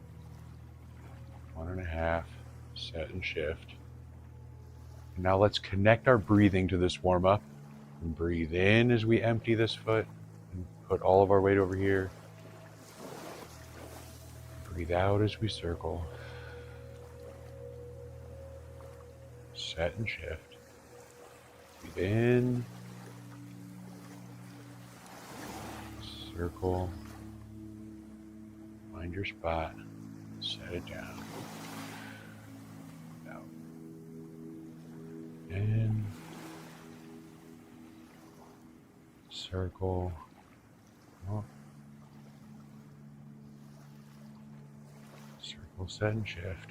Speaker 1: 1.5, set and shift. And now let's connect our breathing to this warm-up. And breathe in as we empty this foot and put all of our weight over here. Breathe out as we circle. Set and shift. Breathe in. Circle. Find your spot. Set it down. Out. In. Circle. Up. Circle, set and shift.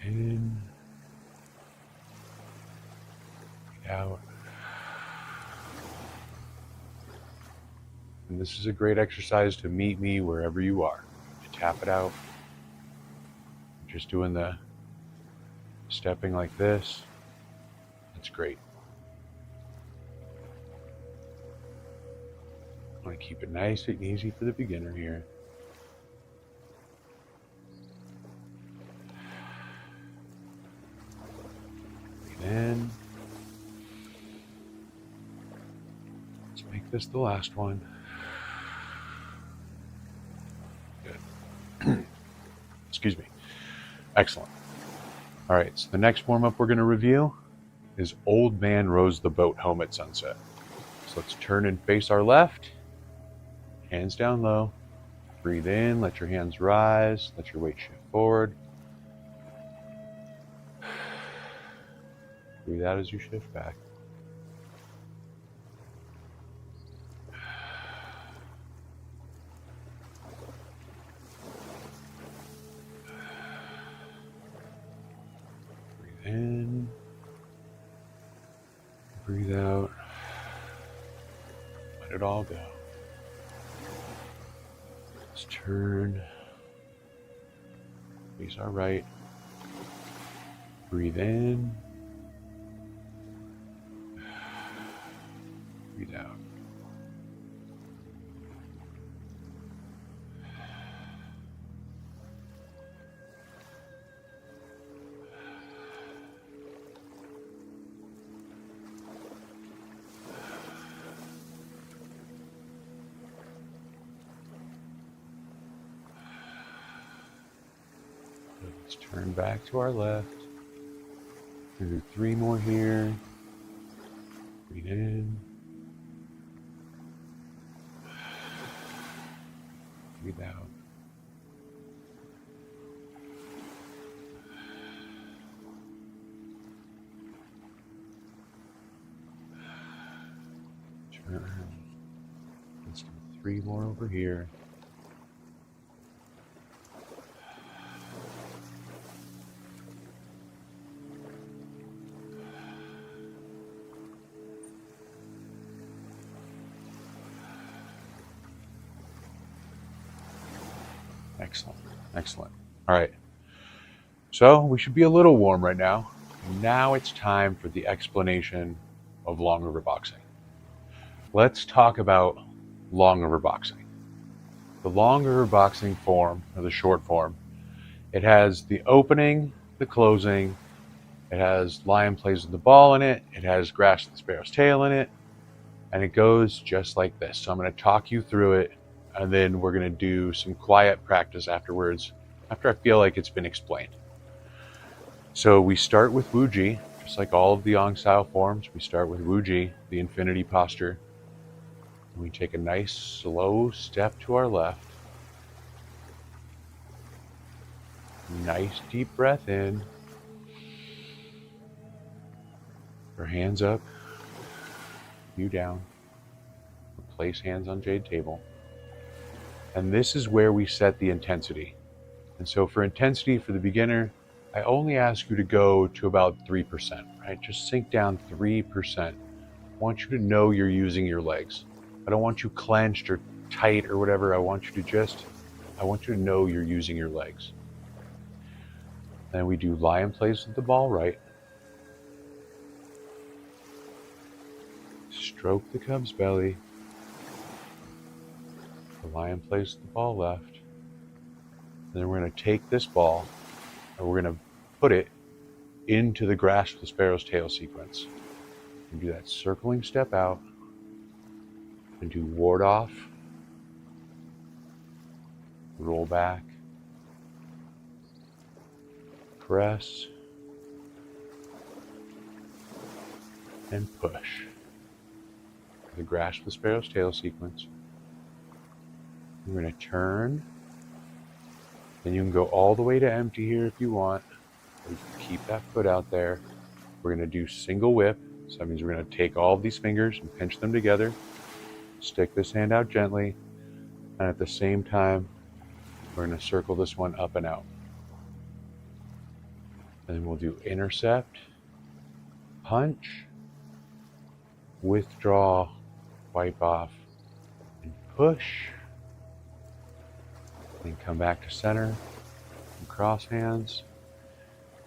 Speaker 1: In, out. And this is a great exercise to meet me wherever you are. To tap it out. Just doing the stepping like this. That's great. I want to keep it nice and easy for the beginner here. In. Let's make this the last one. Good. Excuse me. Excellent. All right, so the next warm-up we're going to review is Old Man Rows the Boat Home at Sunset. So let's turn and face our left. Hands down low. Breathe in, let your hands rise, let your weight shift forward. Breathe out as you shift back. Breathe in. Breathe out. Let it all go. Let's turn. Face our right. Breathe in. Breathe out. Let's turn back to our left. We'll do 3 more here. Breathe in. Breathe out. Turn. Let's do 3 more over here. Excellent. Excellent. All right. So we should be a little warm right now. Now it's time for the explanation of Long River boxing. let's talk about long river boxing. The long river boxing form, or the short form, it has the opening, the closing, it has lion plays with the ball in it, it has grasp the sparrow's tail in it, and it goes just like this. So I'm going to talk you through it, and then we're going to do some quiet practice afterwards, after I feel like it's been explained. So we start with Wu Ji, just like all of the Yang style forms. We start with Wu Ji, the infinity posture. And we take a nice slow step to our left. Nice deep breath in. Our hands up, you down. Place hands on jade table. And this is where we set the intensity. And so for intensity for the beginner, I only ask you to go to about 3%, right? Just sink down 3%. I want you to know you're using your legs. I don't want you clenched or tight or whatever. I want you to know you're using your legs. Then we do lion plays with the ball right. Stroke the cub's belly. The lion plays with the ball left. And then we're going to take this ball and we're going to put it into the grasp the sparrow's tail sequence. And do that circling step out and do ward off, roll back, press, and push. The grasp the sparrow's tail sequence. We're going to turn, and you can go all the way to empty here if you want. Or you can keep that foot out there. We're going to do single whip. So that means we're going to take all of these fingers and pinch them together. Stick this hand out gently. And at the same time, we're going to circle this one up and out. And then we'll do intercept, punch, withdraw, wipe off, and push. Then come back to center and cross hands.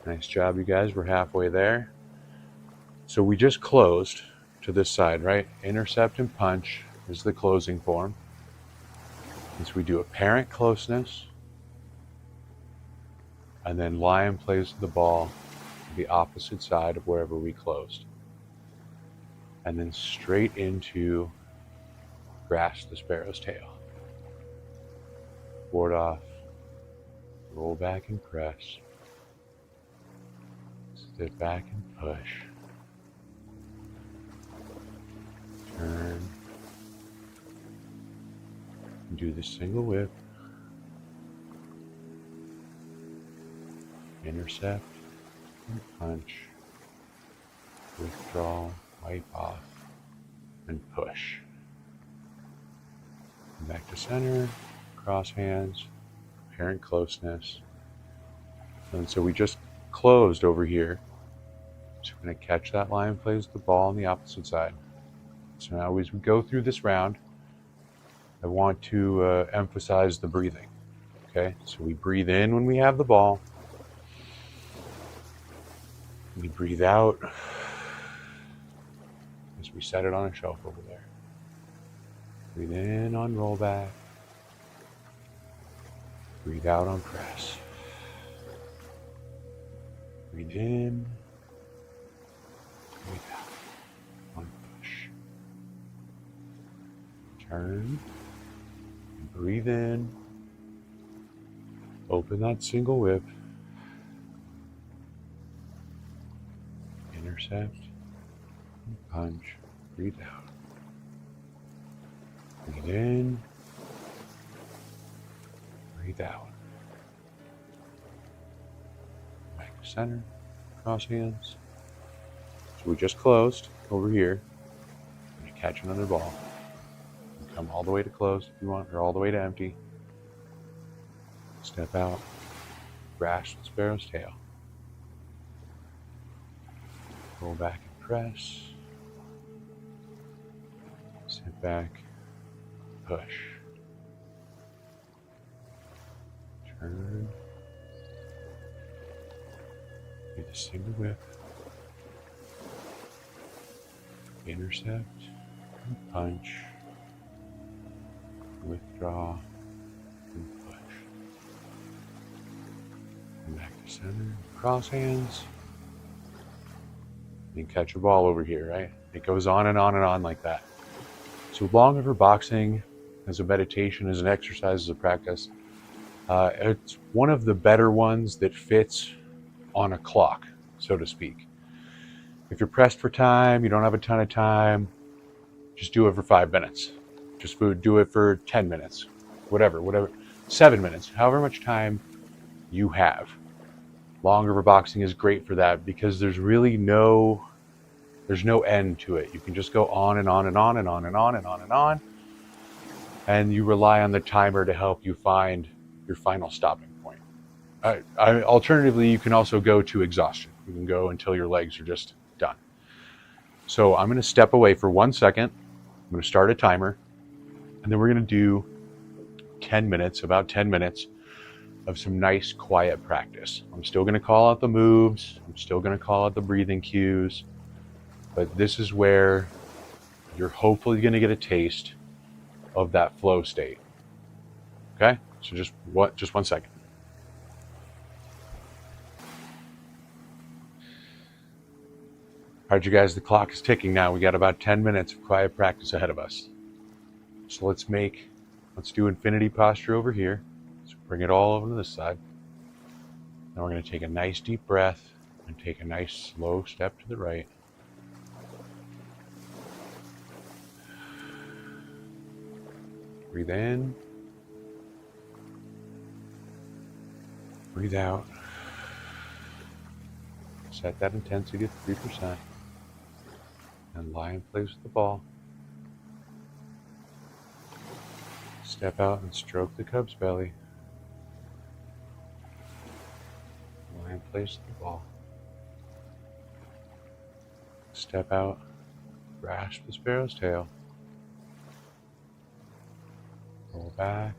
Speaker 1: Nice job, you guys. We're halfway there. So we just closed to this side, right? Intercept and punch is the closing form. And so we do apparent closeness. And then lion plays the ball to the opposite side of wherever we closed. And then straight into grasp the sparrow's tail. Ward off, roll back and press. Step back and push. Turn. And do the single whip. Intercept and punch. Withdraw, wipe off, and push. Come back to center, cross hands, apparent closeness. And so we just closed over here. So we're going to catch that lion plays the ball on the opposite side. So now as we go through this round, I want to emphasize the breathing. Okay, so we breathe in when we have the ball. We breathe out as we set it on a shelf over there. Breathe in on rollback. Breathe out on press. Breathe in. Breathe out on push. Turn. And breathe in. Open that single whip. Intercept. And punch. Breathe out. Breathe in. Breathe out. Back to center. Cross hands. So we just closed over here. I'm going to catch another ball. You come all the way to close if you want, or all the way to empty. Step out. Grasp the sparrow's tail. Roll back and press. Sit back. Push. Turn. Do the single whip. Intercept. and punch, withdraw, and push. And back to center, cross hands. You catch a ball over here, right? It goes on and on and on like that. So long river boxing as a meditation, as an exercise, as a practice, it's one of the better ones that fits on a clock, so to speak. If you're pressed for time, you don't have a ton of time, just do it for 5 minutes. Just do it for 10 minutes, whatever, 7 minutes, however much time you have. Long river boxing is great for that because there's really no end to it. You can just go on and on and on and on and on and on and on. And you rely on the timer to help you find your final stopping point. Alternatively, you can also go to exhaustion. You can go until your legs are just done. So I'm going to step away for 1 second. I'm going to start a timer. And then we're going to do 10 minutes, about 10 minutes of some nice quiet practice. I'm still going to call out the moves. I'm still going to call out the breathing cues. But this is where you're hopefully going to get a taste of that flow state. Okay? So just 1 second. All right, you guys, the clock is ticking now. We got about 10 minutes of quiet practice ahead of us. So let's do infinity posture over here. So bring it all over to this side. Now we're going to take a nice deep breath and take a nice slow step to the right. Breathe in. Breathe out. Set that intensity to 3%. And lie in place with the ball. Step out and stroke the cub's belly. Lie in place with the ball. Step out. Grasp the sparrow's tail. Roll back.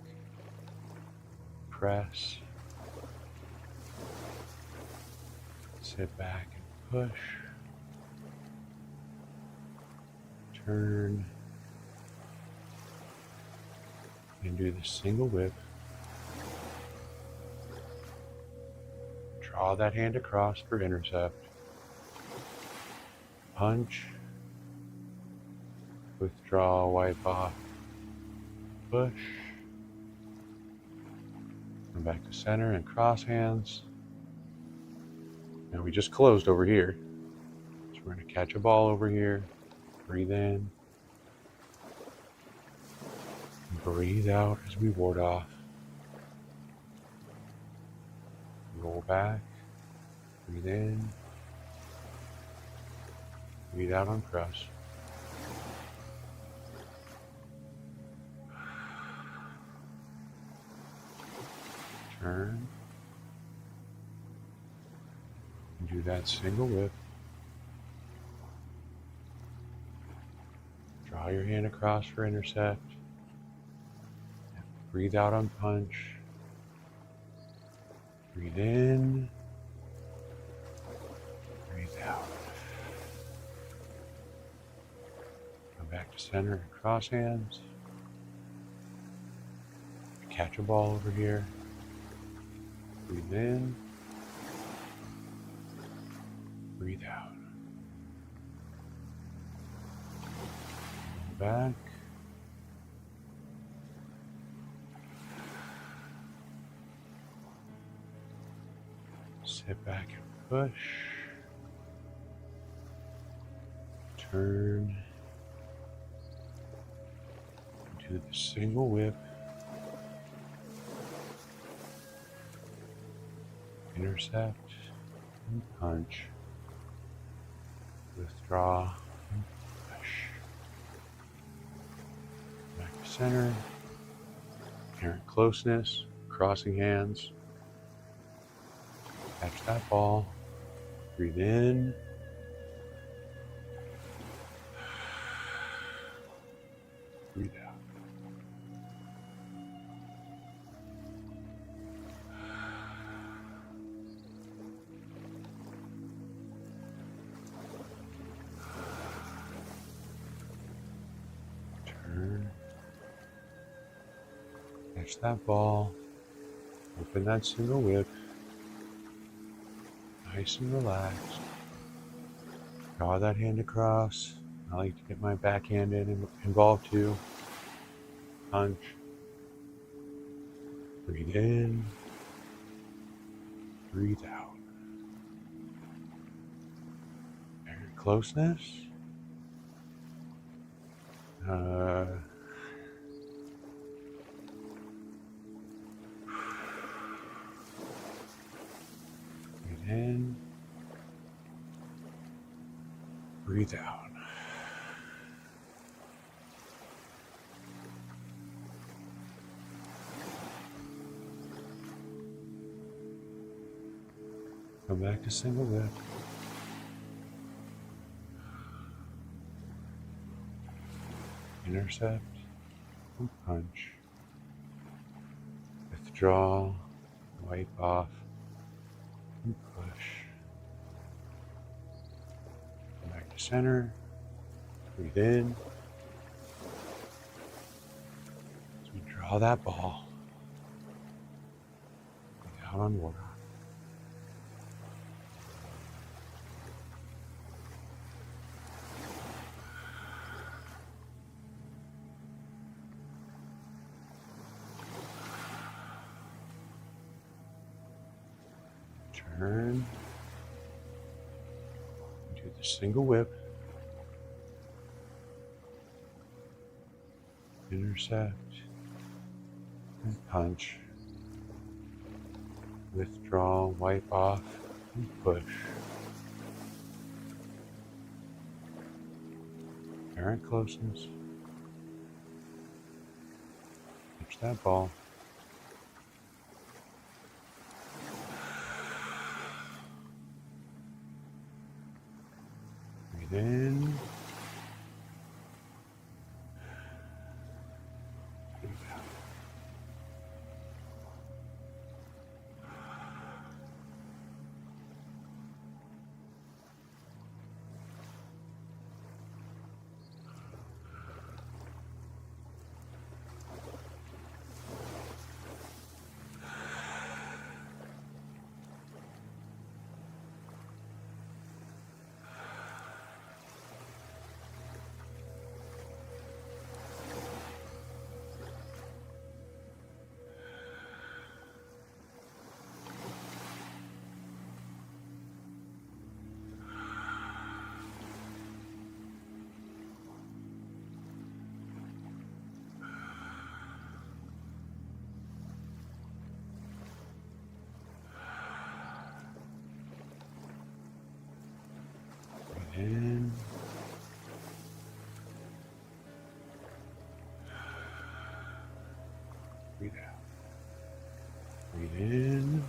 Speaker 1: Press. Sit back and push. Turn. And do the single whip. Draw that hand across for intercept. Punch. Withdraw, wipe off. Push. Come back to center and cross hands. Now we just closed over here. So we're going to catch a ball over here. Breathe in. Breathe out as we ward off. Roll back. Breathe in. Breathe out on press. Turn. And do that single whip. Draw your hand across for intercept. Breathe out on punch. Breathe in. Breathe out. Come back to center and cross hands. Catch a ball over here. Breathe in. Breathe out. Go back. Sit back and push. Turn. Do the single whip. Intercept and punch. Withdraw and push. Back to center. Apparent closeness. Crossing hands. Catch that ball. Breathe in. Breathe out. Watch that ball. Open that single whip. Nice and relaxed. Draw that hand across. I like to get my backhand involved too. Punch. Breathe in. Breathe out. Very closeness. Breathe in. Breathe out. Come back to single whip. Intercept and punch. Withdraw, wipe off, and push. Come back to center. Breathe in. As we draw that ball. Breathe out on water. Turn into the single whip, intercept, and punch, withdraw, wipe off, and push. Apparent closeness. Touch that ball. In. Breathe out. In. Breathe out. Breathe in.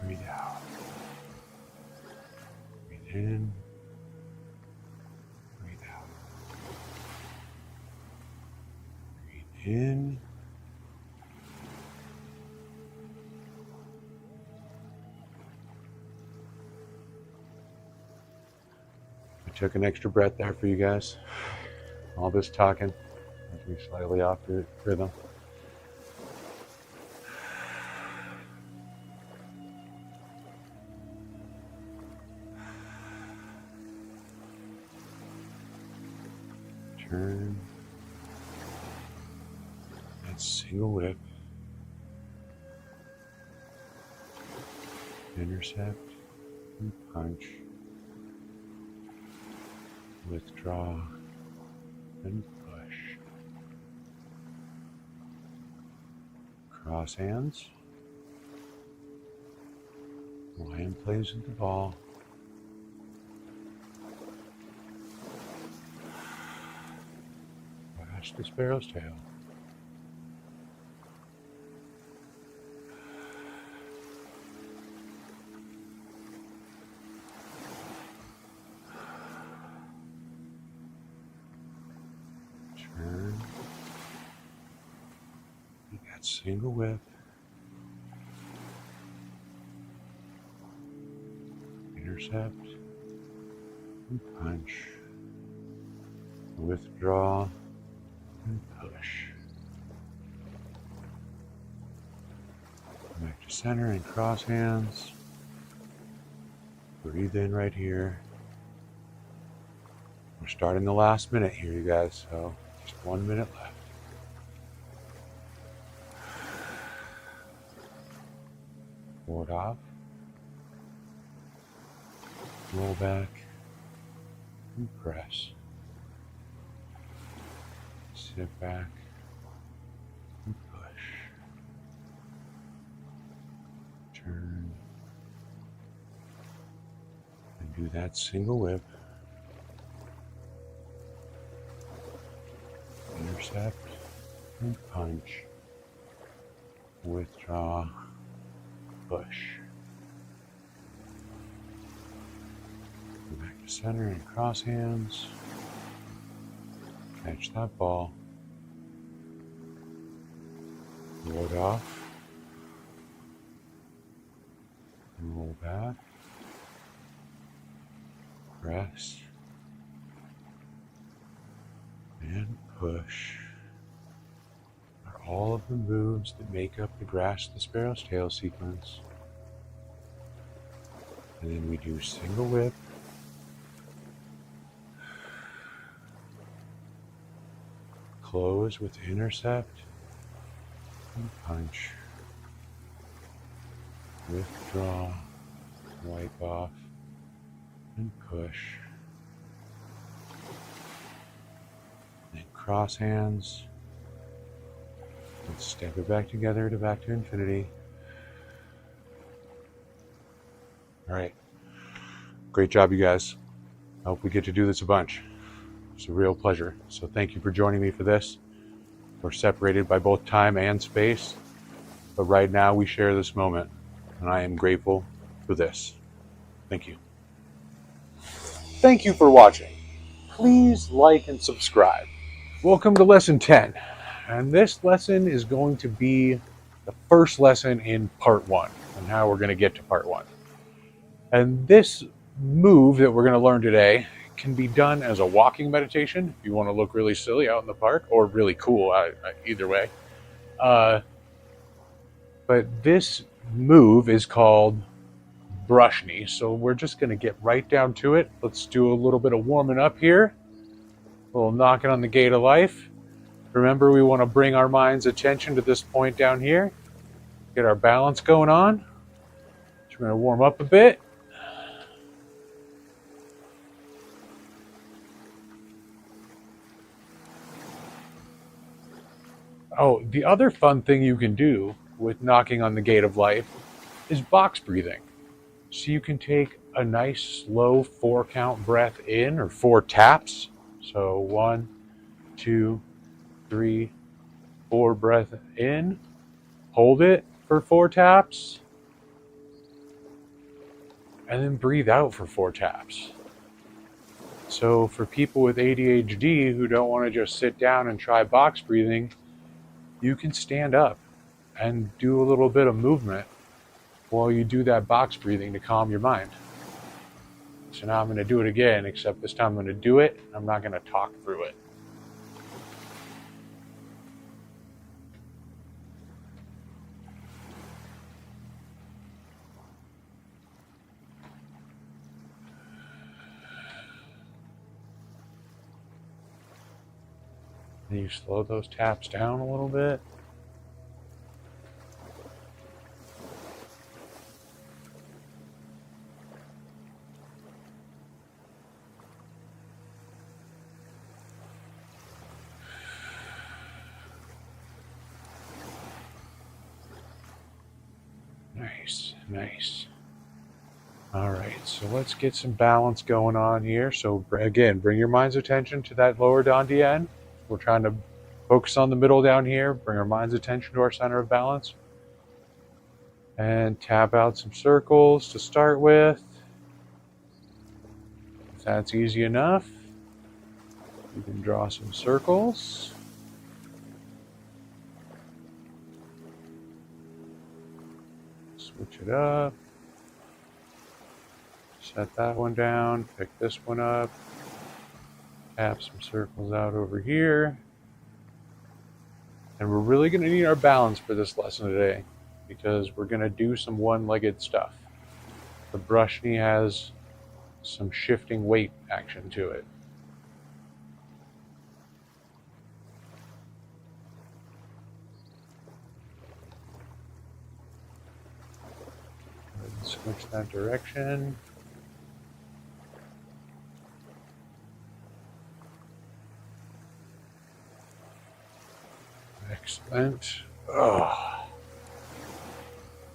Speaker 1: Breathe out. Breathe in. Breathe out. Breathe in. I took an extra breath there for you guys. All this talking as we slightly off the rhythm. Turn. That single whip. Intercept and punch. Withdraw and push. Cross hands. Lion plays with the ball. Wash the sparrow's tail. Turn. You got single whip. Intercept and punch. Withdraw and push. to center and cross hands. Breathe in right here. We're starting the last minute here, you guys, so just 1 minute left. Forward off. Roll back. And press. Sit back. And push. Turn. And do that single whip. Intercept and punch. Withdraw. Push. Go back to center and cross hands. Catch that ball. Roll it off. Roll back. Press. And push. Are all of the moves that make up the grasp the sparrow's tail sequence. And then we do single whip. Close with intercept and punch. Withdraw, wipe off, and push. Then cross hands. And step it back together to back to infinity. All right. Great job, you guys. I hope we get to do this a bunch. It's a real pleasure. So thank you for joining me for this. We're separated by both time and space, but right now we share this moment, and I am grateful for this. Thank you. Thank you for watching. Please like and subscribe. Welcome to lesson 10. And this lesson is going to be the first lesson in part 1 and how we're going to get to part 1. And this move that we're going to learn today can be done as a walking meditation if you want to look really silly out in the park, or really cool, either way. But this move is called brush knee. So we're just going to get right down to it. Let's do a little bit of warming up here. A little knocking on the gate of life. Remember, we want to bring our mind's attention to this point down here. Get our balance going on. So we're going to warm up a bit. Oh, the other fun thing you can do with knocking on the gate of life is box breathing. So you can take a nice slow 4-count breath in, or 4 taps. So 1, 2, 3, 4 breath in. Hold it for 4 taps. And then breathe out for 4 taps. So for people with ADHD who don't want to just sit down and try box breathing, you can stand up and do a little bit of movement while you do that box breathing to calm your mind. So now I'm going to do it again, except this time I'm going to do it. I'm not going to talk through it. And you slow those taps down a little bit. Nice, nice. All right, so let's get some balance going on here. So again, bring your mind's attention to that lower dantian. We're trying to focus on the middle down here, bring our mind's attention to our center of balance. And tap out some circles to start with. If that's easy enough, you can draw some circles. Switch it up. Set that one down, pick this one up. Tap some circles out over here. And we're really going to need our balance for this lesson today, because we're going to do some one-legged stuff. The brush knee has some shifting weight action to it. Switch that direction. Excellent. Oh.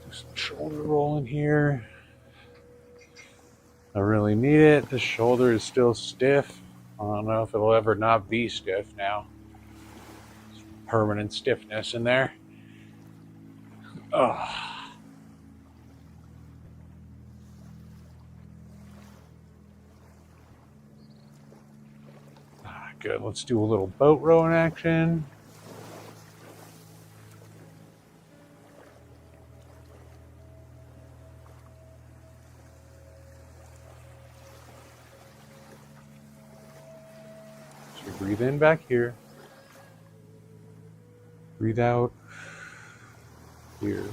Speaker 1: Do some shoulder rolling here. I really need it. The shoulder is still stiff. I don't know if it'll ever not be stiff now. There's permanent stiffness in there. Oh. Good. Let's do a little boat rowing action. So breathe in back here. Breathe out here.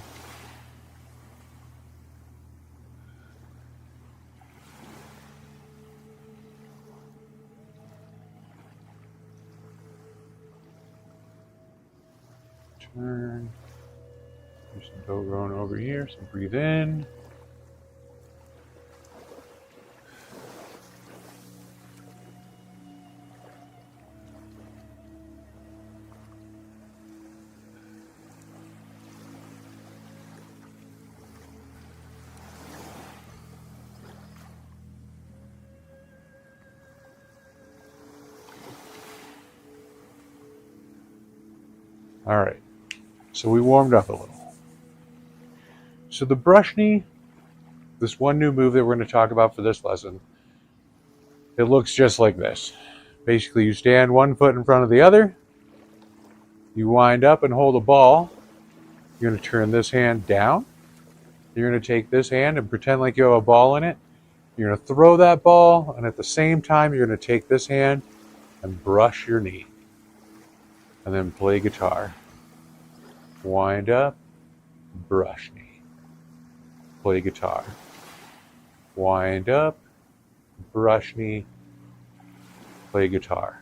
Speaker 1: Turn. Do some boat rowing over here. So breathe in. All right. So we warmed up a little. So the brush knee, this one new move that we're going to talk about for this lesson, it looks just like this. Basically, you stand one foot in front of the other. You wind up and hold a ball. You're going to turn this hand down. You're going to take this hand and pretend like you have a ball in it. You're going to throw that ball, and at the same time, you're going to take this hand and brush your knee. And then play guitar. Wind up, brush knee. Play guitar. Wind up, brush knee. Play guitar.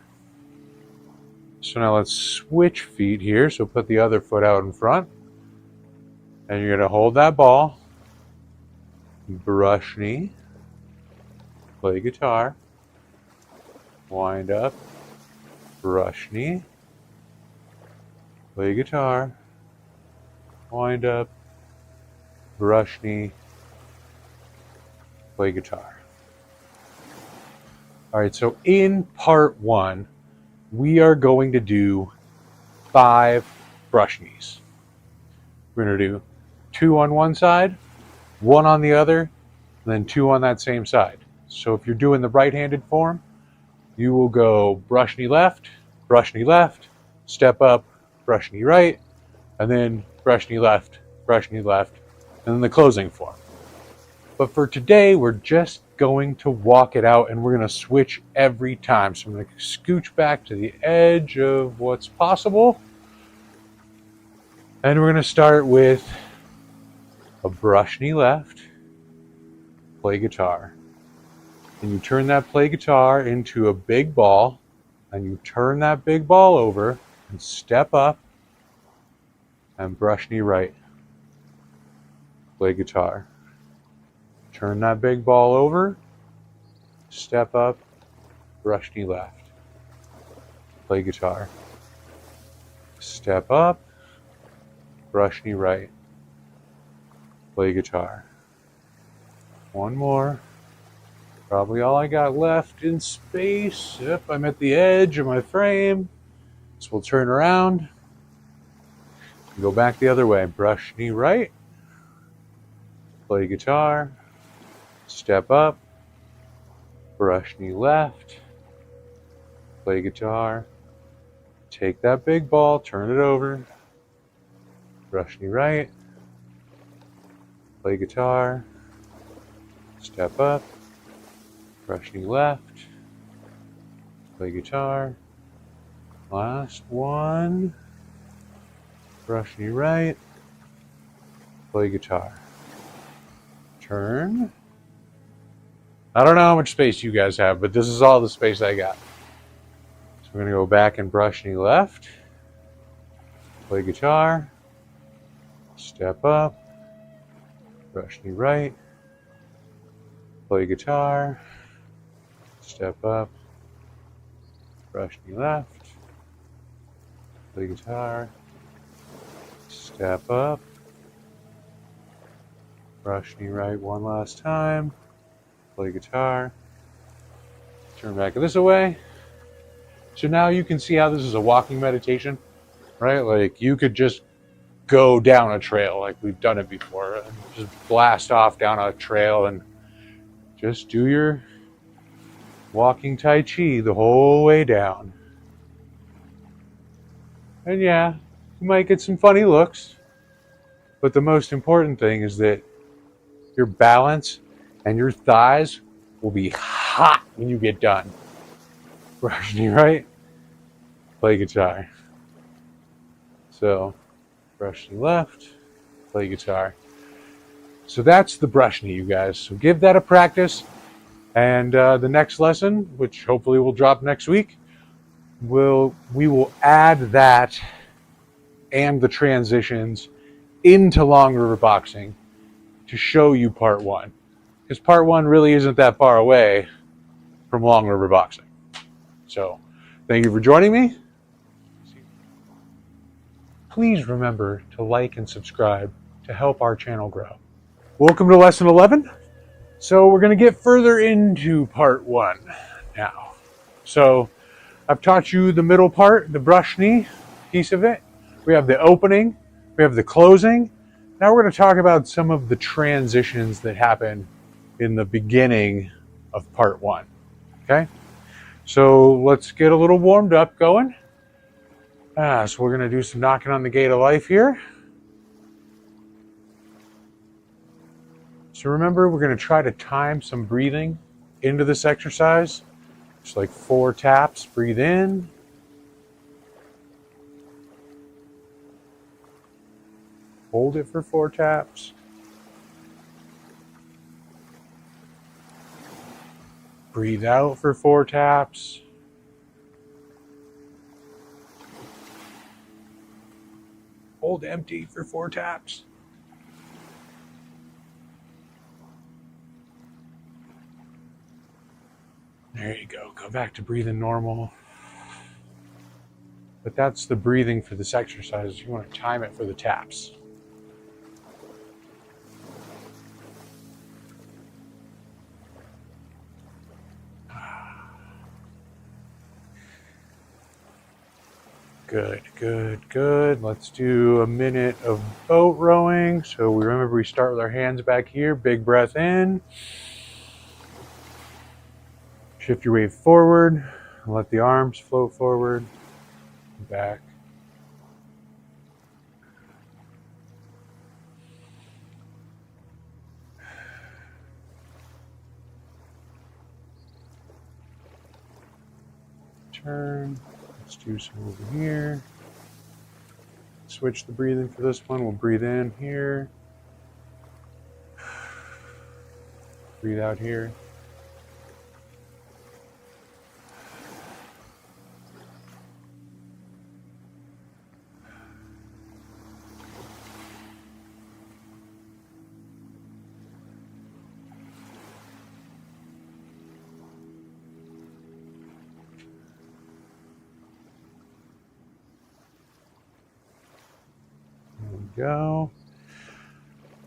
Speaker 1: So now let's switch feet here. So put the other foot out in front. And you're going to hold that ball. Brush knee. Play guitar. Wind up, brush knee. Play guitar. Wind up, brush knee, play guitar. All right, so in part one, we are going to do 5 brush knees. We're going to do 2 on one side, 1 on the other, and then 2 on that same side. So if you're doing the right-handed form, you will go brush knee left, step up, brush knee right, and then brush knee left, and then the closing form. But for today, we're just going to walk it out, and we're going to switch every time. So I'm going to scooch back to the edge of what's possible. And we're going to start with a brush knee left, play guitar. And you turn that play guitar into a big ball, and you turn that big ball over and step up and brush knee right. Play guitar. Turn that big ball over, step up, brush knee left. Play guitar. Step up, brush knee right. Play guitar. One more. Probably all I got left in space. Yep, I'm at the edge of my frame. So we'll turn around. Go back the other way. Brush knee right. Play guitar. Step up. Brush knee left. Play guitar. Take that big ball, turn it over. Brush knee right. Play guitar. Step up. Brush knee left. Play guitar. Last one. Brush knee right. play guitar. Turn. I don't know how much space you guys have, but this is all the space I got. So we're going to go back and brush knee left. Play guitar. Step up. Brush knee right. Play guitar. Step up. Brush knee left. Play guitar. Step up. Brush knee right one last time. Play guitar. Turn back this way. So now you can see how this is a walking meditation, right? Like you could just go down a trail like we've done it before. And just blast off down a trail and just do your walking Tai Chi the whole way down. And yeah, you might get some funny looks. But the most important thing is that your balance and your thighs will be hot when you get done. Brush knee right, play guitar. So, brush knee left, play guitar. So that's the brush knee, you guys. So give that a practice. And the next lesson, which hopefully will drop next week, we will add that and the transitions into Long River Boxing to show you part one. Because part one really isn't that far away from Long River Boxing. So, thank you for joining me. Please remember to like and subscribe to help our channel grow. Welcome to lesson 11. So we're going to get further into part one now. So I've taught you the middle part, the brush knee piece of it. We have the opening, we have the closing. Now we're going to talk about some of the transitions that happen in the beginning of part one. Okay? So let's get a little warmed up going. So we're going to do some knocking on the gate of life here. So remember, we're going to try to time some breathing into this exercise. Just like 4 taps. Breathe in. Hold it for 4 taps. Breathe out for 4 taps. Hold empty for 4 taps. There you go. Go back to breathing normal. But that's the breathing for this exercise. You want to time it for the taps. Good, good, good. Let's do a minute of boat rowing. So we remember we start with our hands back here. Big breath in. Shift your weight forward. Let the arms float forward. Back. Turn. Let's do some over here. Switch the breathing for this one. We'll breathe in here. Breathe out here. Go.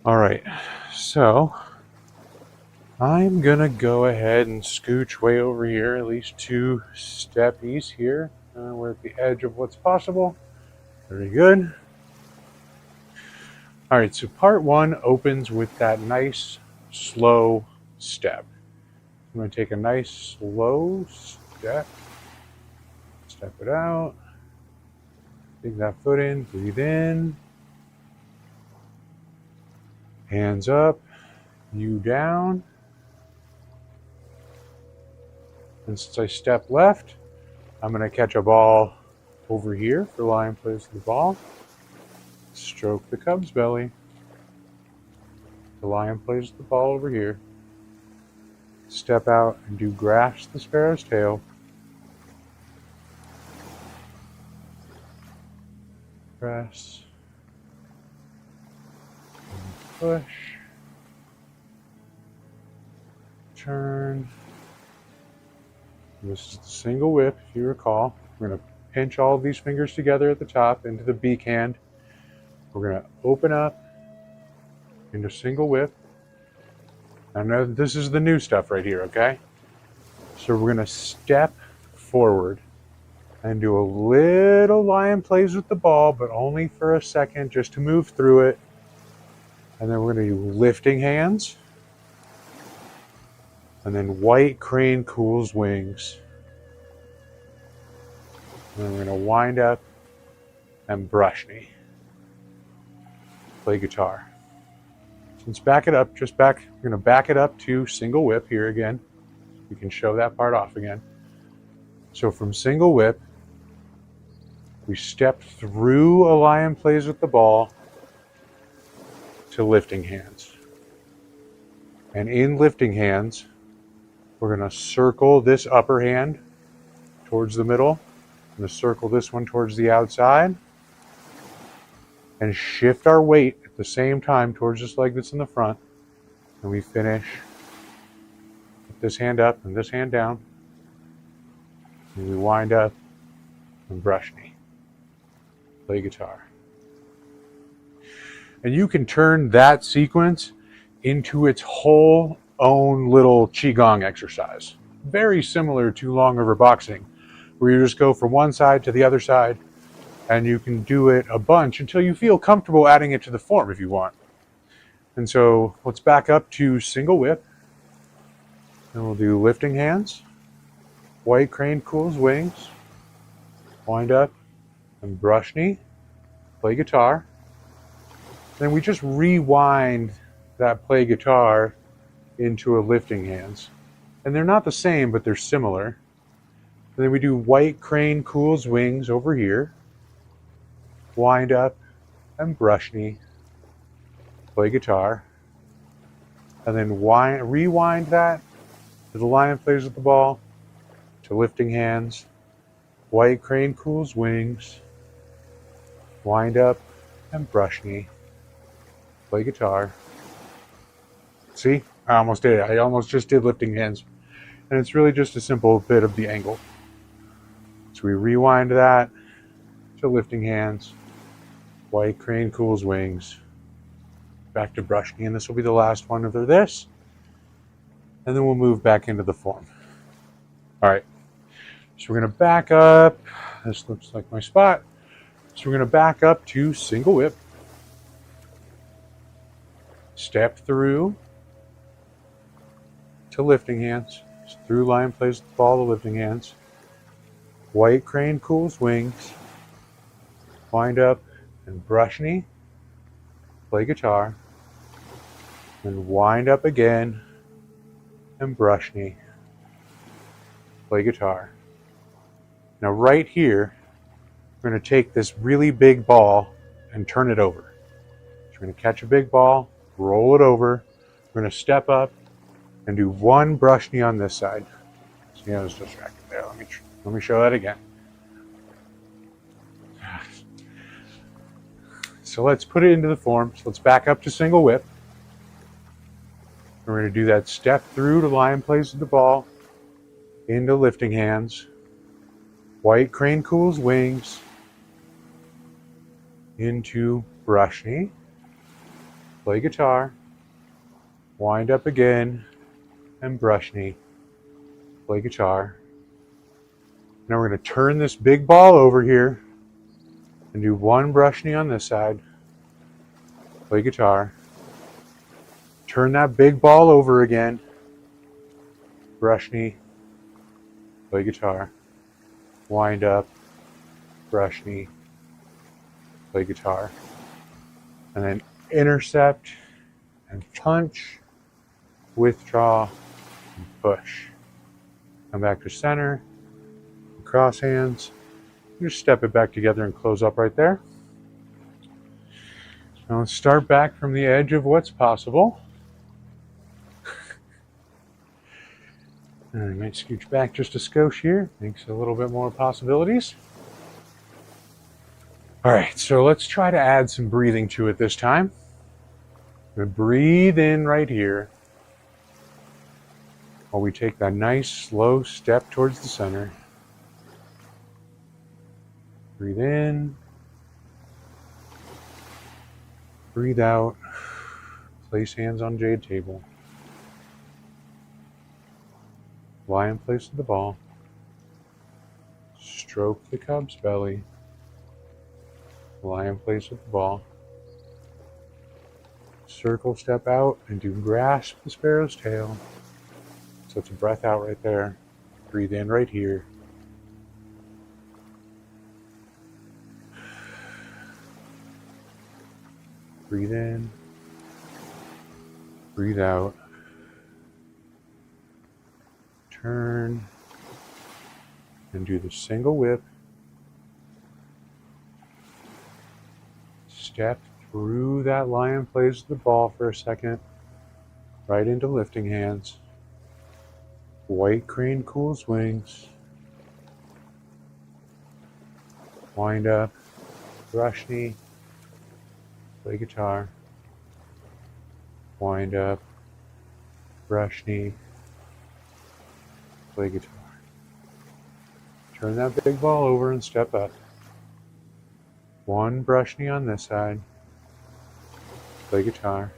Speaker 1: All right, so I'm gonna go ahead and scooch way over here, at least 2 steppies here. We're at the edge of what's possible. Very good. All right, so part one opens with that nice slow step. I'm gonna take a nice slow step, step it out, dig that foot in, breathe in. Hands up, you down. And since I step left, I'm going to catch a ball over here for lying place of the ball. Stroke the cub's belly. The lion plays with the ball over here. Step out and do grasp the sparrow's tail. Press. And push. Turn. And this is the single whip, if you recall. We're going to pinch all of these fingers together at the top into the beak hand. We're going to open up into single whip. I know this is the new stuff right here, okay? So we're going to step forward and do a little lion plays with the ball, but only for a second, just to move through it. And then we're going to do lifting hands. And then white crane cools wings. And then we're going to wind up and brush knee. Play guitar. Let's back it up, we're going to back it up to single whip here again. We can show that part off again. So from single whip, we step through a lion plays with the ball to lifting hands. And in lifting hands, we're going to circle this upper hand towards the middle. I'm going to circle this one towards the outside. And shift our weight at the same time towards this leg that's in the front. And we finish with this hand up and this hand down. And we wind up and brush knee. Play guitar. And you can turn that sequence into its whole own little Qigong exercise. Very similar to long river boxing, where you just go from one side to the other side. And you can do it a bunch until you feel comfortable adding it to the form if you want. And so let's back up to single whip. And we'll do lifting hands. White crane cools wings. Wind up and brush knee. Play guitar. Then we just rewind that play guitar into a lifting hands. And they're not the same, but they're similar. And then we do white crane cools wings over here. Wind up and brush knee, play guitar, and then rewind that to the lion plays with the ball, to lifting hands, white crane cools wings, wind up and brush knee, play guitar. See, I almost did it. I almost just did lifting hands, and it's really just a simple bit of the angle. So we rewind that to lifting hands, white crane cools wings, back to brush knee, and this will be the last one of this. And then we'll move back into the form. All right, so we're going to back up. This looks like my spot. So we're going to back up to single whip. Step through to lifting hands. Through lion plays with the ball to lifting hands. White crane cools wings. Wind up and brush knee, play guitar, and wind up again and brush knee, play guitar. Now right here, we're going to take this really big ball and turn it over. So we're going to catch a big ball, roll it over, we're going to step up and do one brush knee on this side. See, I was distracted there. Let me show that again. So let's put it into the form. So let's back up to single whip. We're going to do that step through to lion plays with the ball, into lifting hands, white crane cools wings, into brush knee, play guitar, wind up again, and brush knee, play guitar. Now we're going to turn this big ball over here and do one brush knee on this side, play guitar, turn that big ball over again, brush knee, play guitar, wind up, brush knee, play guitar, and then intercept and punch, withdraw, and push. Come back to center, cross hands, just step it back together and close up right there. Now let's start back from the edge of what's possible. I might scooch back just a skosh here. Makes a little bit more possibilities. All right, so let's try to add some breathing to it this time. I'm going to breathe in right here while we take that nice slow step towards the center. Breathe in. Breathe out. Place hands on jade table. Lie in place of the ball. Stroke the cub's belly. Lie in place with the ball. Circle step out and do grasp the sparrow's tail. So it's a breath out right there. Breathe in right here. Breathe in. Breathe out. Turn. And do the single whip. Step through that lion place of the ball for a second. Right into lifting hands. White crane cools wings. Wind up. Brush knee. Play guitar. Wind up. Brush knee. Play guitar. Turn that big ball over and step up. One brush knee on this side. Play guitar.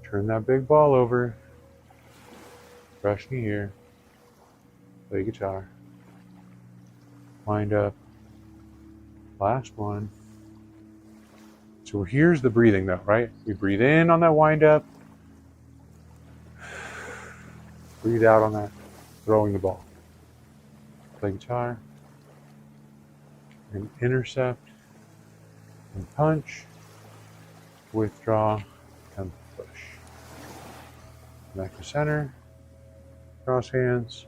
Speaker 1: Turn that big ball over. Brush knee here. Play guitar. Wind up. Last one. So here's the breathing though, right? We breathe in on that wind up. Breathe out on that throwing the ball. Play guitar. And intercept. And punch. Withdraw. And push. Back to center. Cross hands.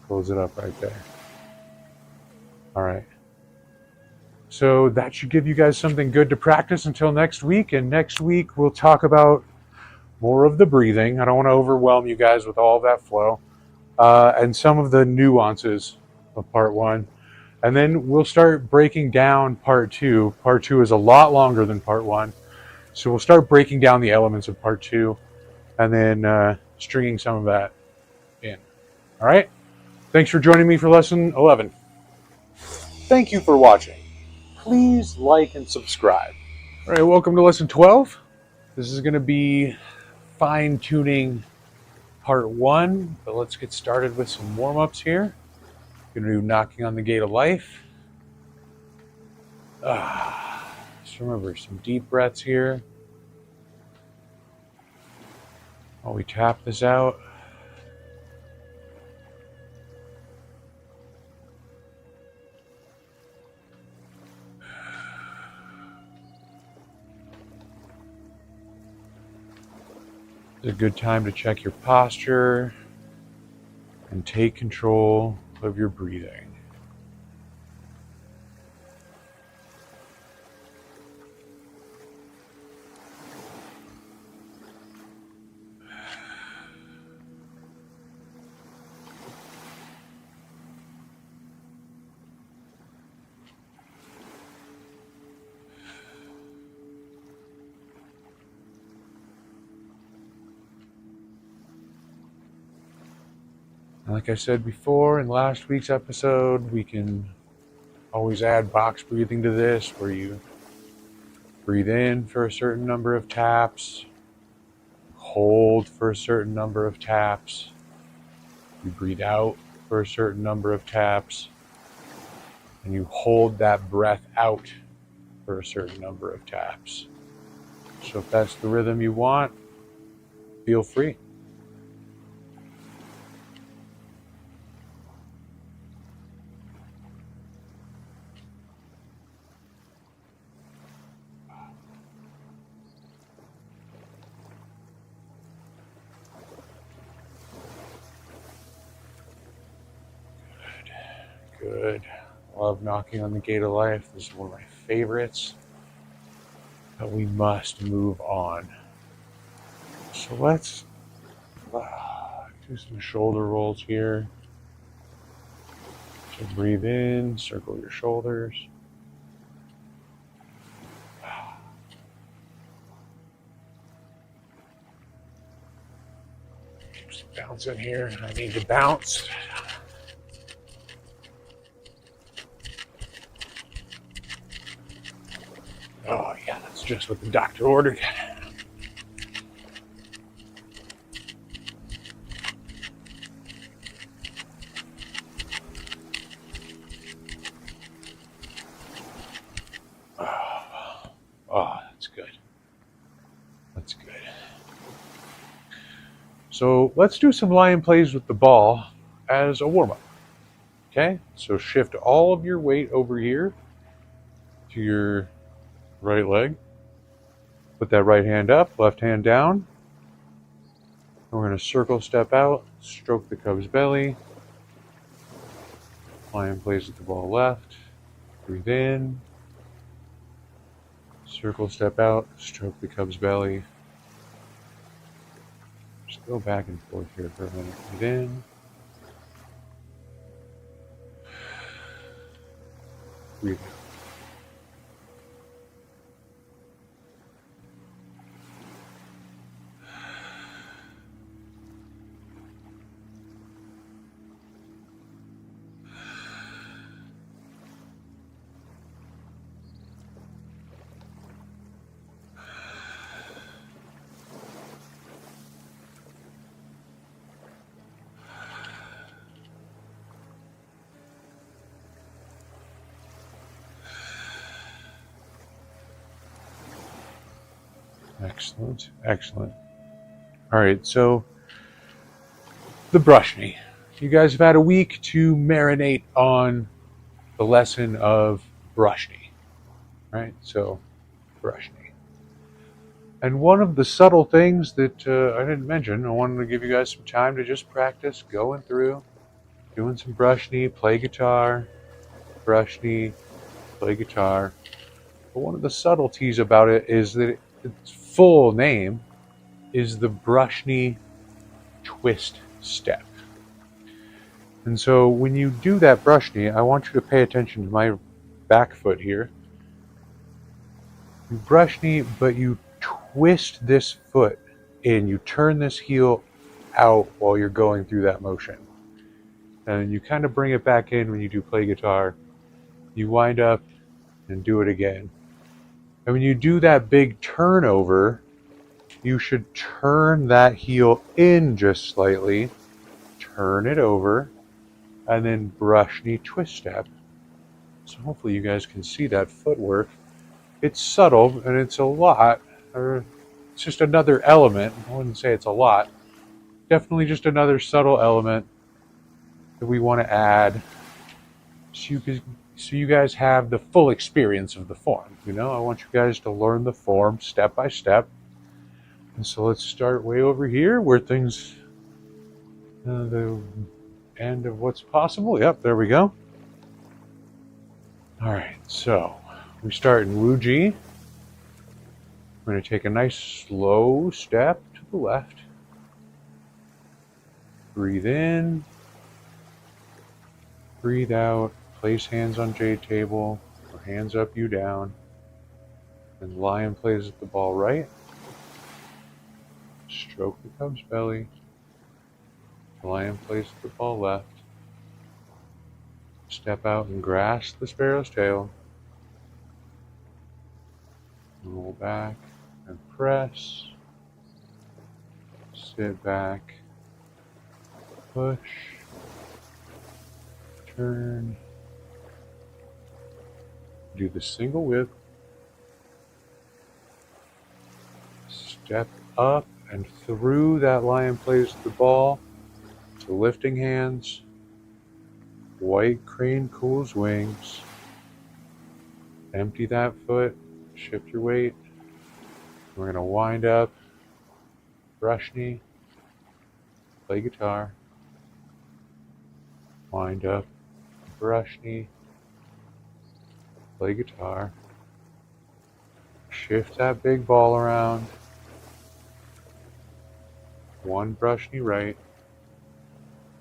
Speaker 1: Close it up right there. All right. So that should give you guys something good to practice until next week. And next week we'll talk about more of the breathing. I don't want to overwhelm you guys with all of that flow. And some of the nuances of part one. And then we'll start breaking down part two. Part two is a lot longer than part one. So we'll start breaking down the elements of part two and then stringing some of that in. All right. Thanks for joining me for lesson 11. Thank you for watching. Please like and subscribe. All right, welcome to lesson 12. This is going to be fine-tuning part one, but let's get started with some warm-ups here. Going to do knocking on the gate of life. Just remember, some deep breaths here. While we tap this out. It's a good time to check your posture and take control of your breathing. Like I said before in last week's episode, we can always add box breathing to this, where you breathe in for a certain number of taps, hold for a certain number of taps, you breathe out for a certain number of taps, and you hold that breath out for a certain number of taps. So if that's the rhythm you want, feel free. Good. Love knocking on the gate of life. This is one of my favorites. But we must move on. So let's do Do some shoulder rolls here. So breathe in, circle your shoulders. Just bounce in here. I need to bounce. Oh yeah, that's just what the doctor ordered. Oh, that's good. That's good. So let's do some lion plays with the ball as a warm-up. Okay, so shift all of your weight over here to your right leg. Put that right hand up, left hand down. And we're going to circle step out, stroke the cub's belly. Lion plays with the ball left. Breathe in. Circle step out, stroke the cub's belly. Just go back and forth here for a minute. Breathe in. Breathe out. Excellent, excellent. All right, so the brush knee. You guys have had a week to marinate on the lesson of brush knee, right? So, brush knee. And one of the subtle things that I didn't mention, I wanted to give you guys some time to just practice going through, doing some brush knee, play guitar, brush knee, play guitar. But one of the subtleties about it is that its full name is the brush knee twist step. And so when you do that brush knee, I want you to pay attention to my back foot here. You brush knee, but you twist this foot in. You turn this heel out while you're going through that motion. And you kind of bring it back in when you do play guitar. You wind up and do it again. And when you do that big turnover, you should turn that heel in just slightly, turn it over, and then brush knee twist step. So hopefully you guys can see that footwork. It's subtle and it's a lot, or it's just another element. I wouldn't say it's a lot. Definitely just another subtle element that we want to add so you guys have the full experience of the form. You know, I want you guys to learn the form step by step. And so let's start way over here where things, the end of what's possible. Yep, there we go. All right, so we start in Wu Ji. We're going to take a nice slow step to the left. Breathe in. Breathe out. Place hands on jade table, or hands up, you down. And lion plays with the ball right. Stroke the cub's belly. Lion plays with the ball left. Step out and grasp the sparrow's tail. Roll back and press. Sit back. Push. Turn. Do the single whip. Step up and through that lion plays with the ball to lifting hands. White crane cools wings. Empty that foot. Shift your weight. We're going to wind up. Brush knee. Play guitar. Wind up. Brush knee. Play guitar. Shift that big ball around. One brush knee right.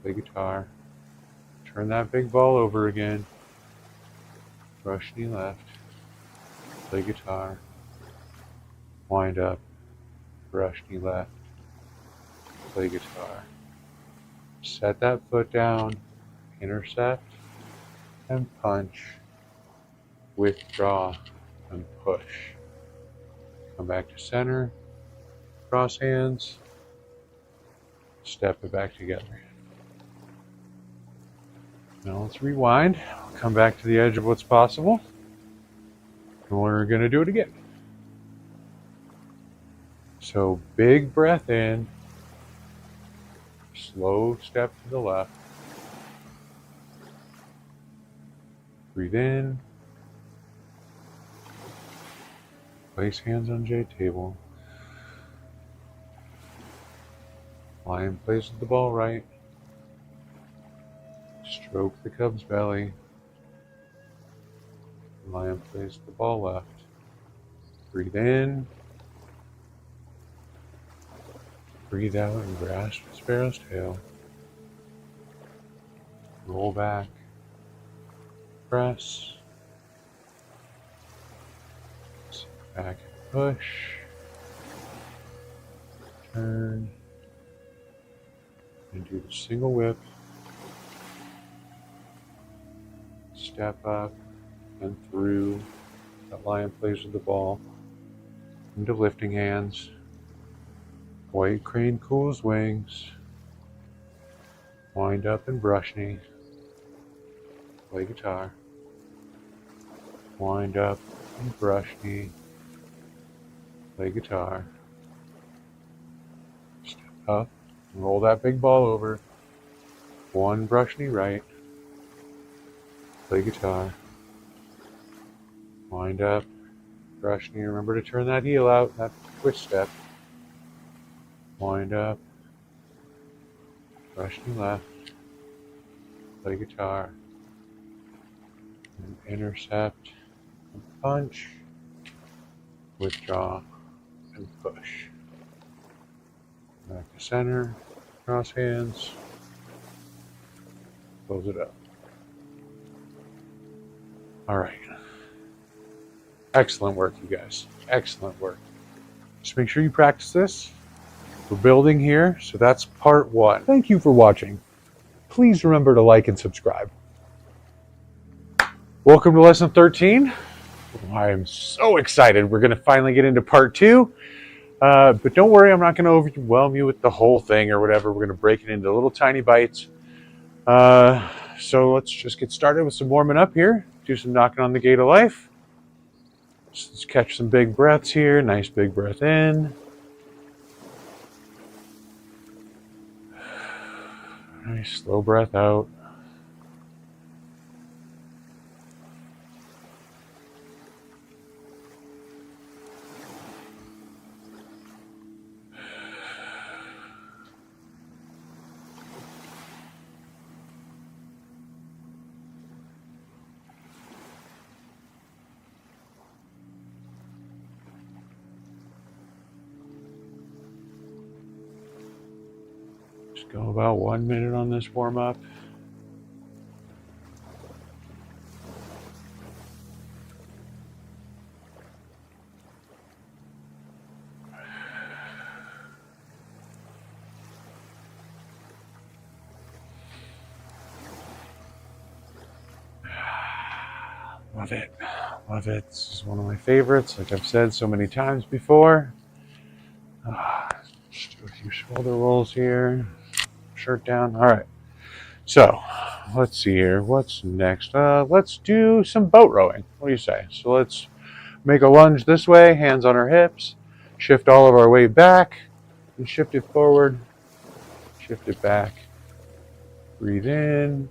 Speaker 1: play guitar. Turn that big ball over again. Brush knee left. Play guitar. Wind up. Brush knee left. Play guitar. Set that foot down. Intercept and punch. Withdraw and push. Come back to center. Cross hands. Step it back together. Now let's rewind. Come back to the edge of what's possible. And we're going to do it again. So big breath in. Slow step to the left. Breathe in. Place hands on J table. Lion plays with the ball right. Stroke the cub's belly. Lion plays with the ball left. Breathe in. Breathe out and grasp the sparrow's tail. Roll back. Press. Sit back and push. Turn. And do the single whip. Step up and through. That lion plays with the ball. Into lifting hands. White crane cools wings. Wind up and brush knee. Play guitar. Wind up and brush knee. Play guitar. Step up and roll that big ball over. One brush knee right. Play guitar. Wind up. Brush knee. Remember to turn that heel out, that twist step. Wind up. Brush knee left. Play guitar. And intercept. And punch. Withdraw. And push. Back to center. Cross hands. Close it up. All right. Excellent work, you guys. Excellent work. Just make sure you practice this. We're building here, so that's part one. Thank you for watching. Please remember to like and subscribe. Welcome to lesson 13. I am so excited. We're going to finally get into part two. But don't worry, I'm not going to overwhelm you with the whole thing or whatever. We're going to break it into little tiny bites. So let's just get started with some warming up here. Do some knocking on the gate of life. Let's catch some big breaths here. Nice big breath in. Nice slow breath out. Just go about 1 minute on this warm up. Love it. Love it. This is one of my favorites, like I've said so many times before. Just do a few shoulder rolls here. Shirt down. All right. So, let's see here. What's next? Let's do some boat rowing. What do you say? So let's make a lunge this way, hands on our hips. Shift all of our weight back and shift it forward. Shift it back. Breathe in.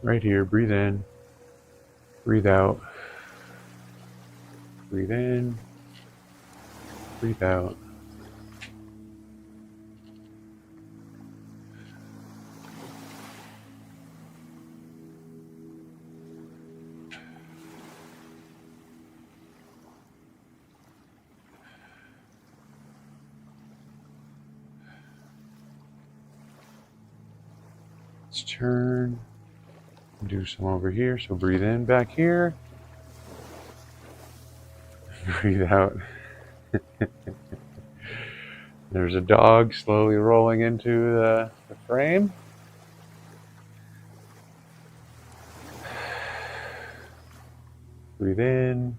Speaker 1: Right here. Breathe in. Breathe out. Breathe in. Breathe out. Let's turn. Do some over here. So breathe in back here. Breathe out. There's a dog slowly rolling into the frame. Breathe in.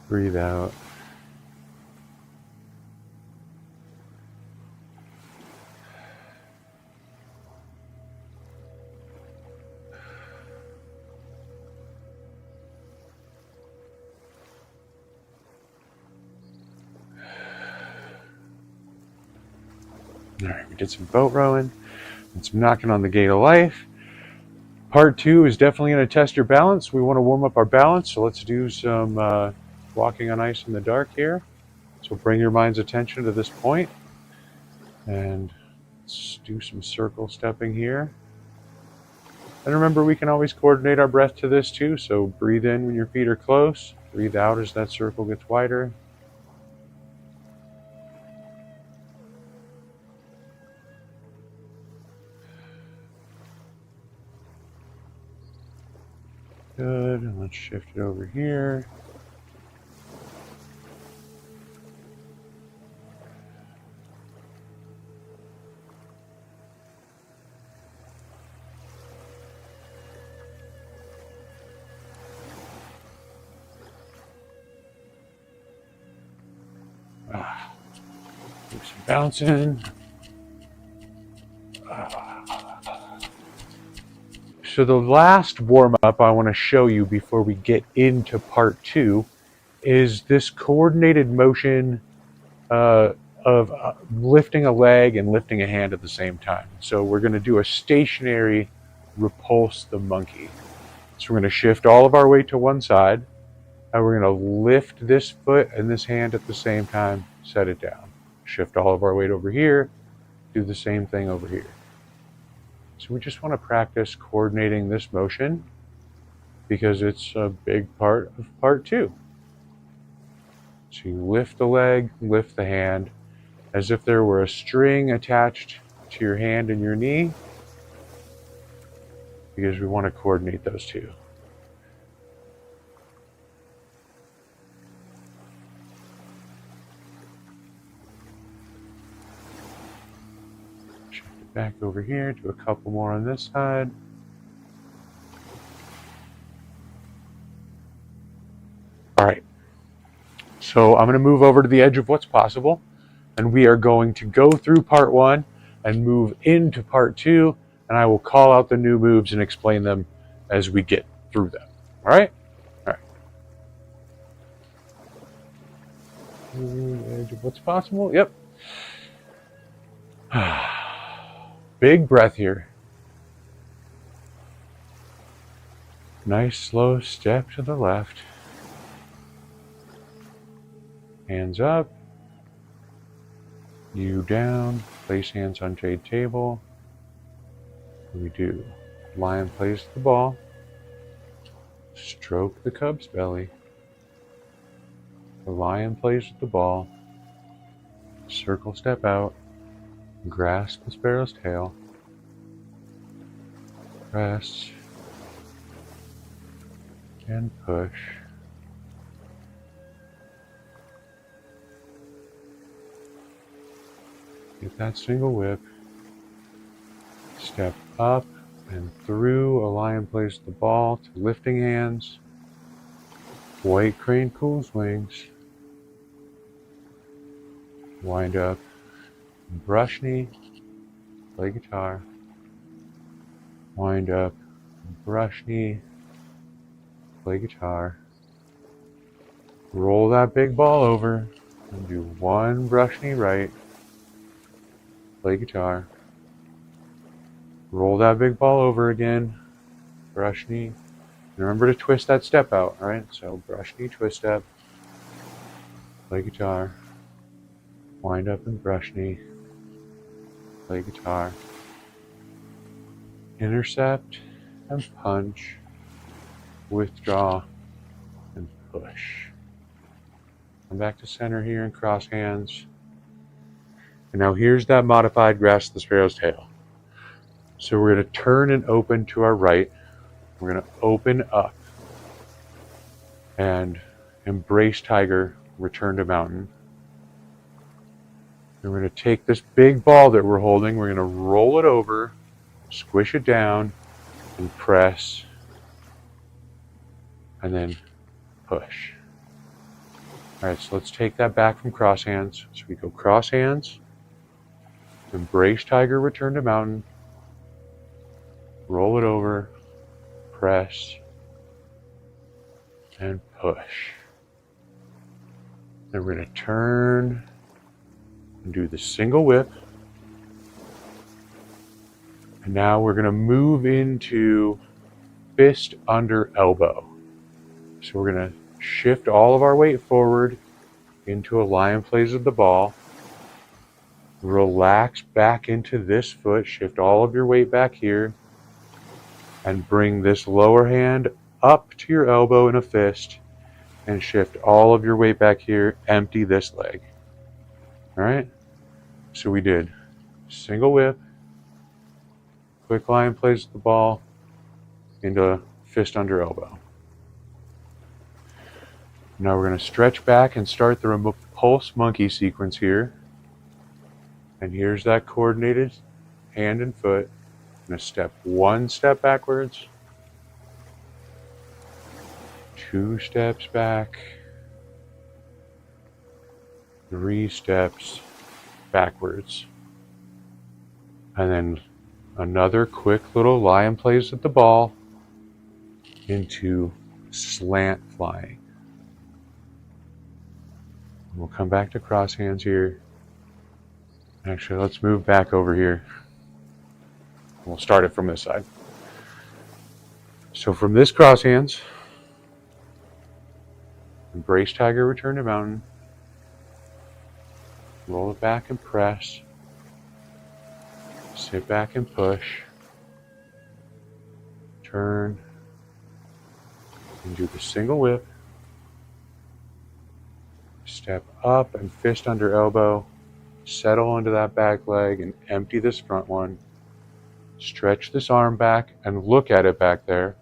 Speaker 1: Breathe out. All right, we did some boat rowing and some knocking on the gate of life. Part 2 is definitely going to test your balance. We want to warm up our balance, so let's do some walking on ice in the dark here. So bring your mind's attention to this point, and let's do some circle stepping here. And remember, we can always coordinate our breath to this too, so breathe in when your feet are close, breathe out as that circle gets wider. Good, and let's shift it over here. Do some bouncing. So the last warm-up I want to show you before we get into part 2 is this coordinated motion of lifting a leg and lifting a hand at the same time. So we're going to do a stationary repulse the monkey. So we're going to shift all of our weight to one side, and we're going to lift this foot and this hand at the same time, set it down. Shift all of our weight over here, do the same thing over here. So we just want to practice coordinating this motion because it's a big part of part 2. So you lift the leg, lift the hand, as if there were a string attached to your hand and your knee, because we want to coordinate those two. Back over here, do a couple more on this side. All right, so I'm going to move over to the edge of what's possible, and we are going to go through part 1 and move into part 2, and I will call out the new moves and explain them as we get through them. All right? All right. Edge of what's possible? Yep. Big breath here. Nice slow step to the left. Hands up. You down. Place hands on jade table. We do lion plays the ball. Stroke the cub's belly. The lion plays with the ball. Circle step out. Grasp the sparrow's tail. Press. And push. Get that single whip. Step up and through. A lion plays the ball to lifting hands. White crane cools wings. Wind up. Brush knee, play guitar, wind up, brush knee, play guitar, roll that big ball over, and do one brush knee right, play guitar, roll that big ball over again, brush knee, and remember to twist that step out, alright? So brush knee, twist step, play guitar, wind up and brush knee, play guitar, intercept and punch, withdraw and push. Come back to center here and cross hands. And now here's that modified grasp the sparrow's tail. So we're going to turn and open to our right. We're going to open up and embrace tiger, return to mountain. And we're going to take this big ball that we're holding, we're going to roll it over, squish it down, and press, and then push. All right, so let's take that back from cross hands. So we go cross hands, embrace tiger, return to mountain, roll it over, press, and push. Then we're going to turn and do the single whip. And now we're going to move into fist under elbow. So we're going to shift all of our weight forward into a lion plays with the ball. Relax back into this foot. Shift all of your weight back here. And bring this lower hand up to your elbow in a fist. And shift all of your weight back here. Empty this leg. All right? So we did single whip, quick lion plays with the ball, into fist under elbow. Now we're going to stretch back and start the pulse monkey sequence here. And here's that coordinated hand and foot. I'm going to step 1 step backwards, 2 steps back, 3 steps backwards. And then another quick little lion plays with the ball into slant flying. We'll come back to cross hands here. Actually, let's move back over here. We'll start it from this side. So from this cross hands, embrace tiger, return to mountain. Roll it back and press. Sit back and push. Turn. And do the single whip. Step up and fist under elbow. Settle into that back leg and empty this front one. Stretch this arm back and look at it back there.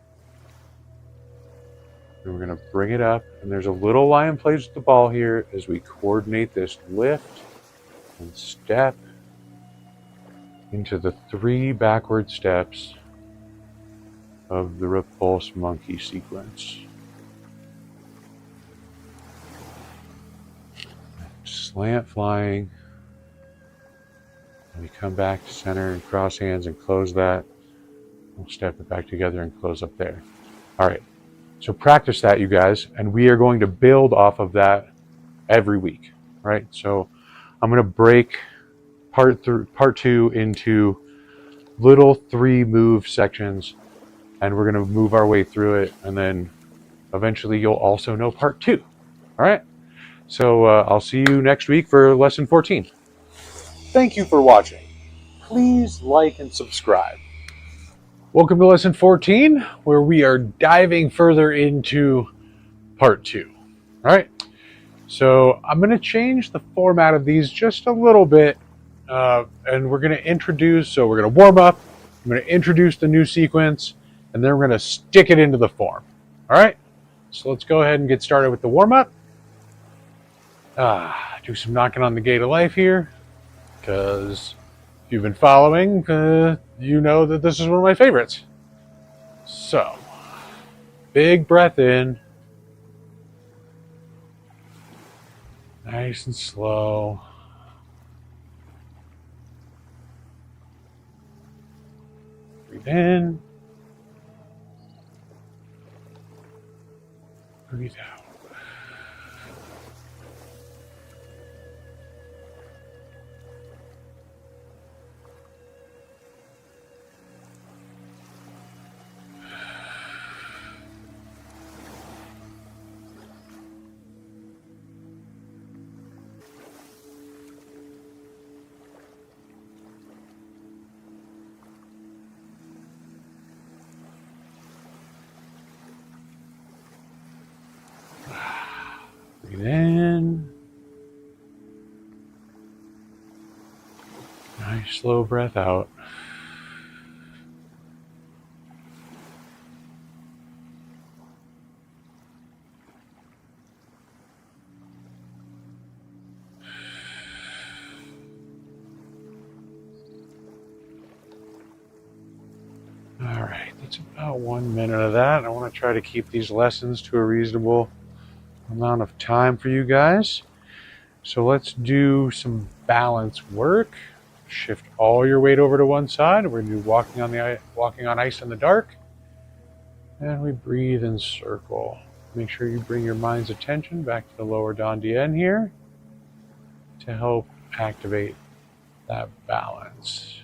Speaker 1: And we're going to bring it up. And there's a little lion plays with the ball here as we coordinate this lift and step into the 3 backward steps of the repulse monkey sequence. Slant flying. And we come back to center and cross hands and close that. We'll step it back together and close up there. All right. So practice that, you guys, and we are going to build off of that every week. Right? So I'm going to break part 2 into little 3 move sections, and we're going to move our way through it, and then eventually you'll also know part 2. All right? So I'll see you next week for lesson 14. Thank you for watching. Please like and subscribe. Welcome to lesson 14, where we are diving further into part 2. All right. So I'm going to change the format of these just a little bit, and we're going to introduce. So we're going to warm up. I'm going to introduce the new sequence, and then we're going to stick it into the form. All right. So let's go ahead and get started with the warm up. Do some knocking on the gate of life here, because if you've been following, you know that this is one of my favorites. So, big breath in. Nice and slow. Breathe in. Breathe out. Breathe in. Nice slow breath out. That's about 1 minute of that. I want to try to keep these lessons to a reasonable amount of time for you guys. So let's do some balance work. Shift all your weight over to one side. We're going to do walking on ice in the dark. And we breathe and circle. Make sure you bring your mind's attention back to the lower dantian here to help activate that balance.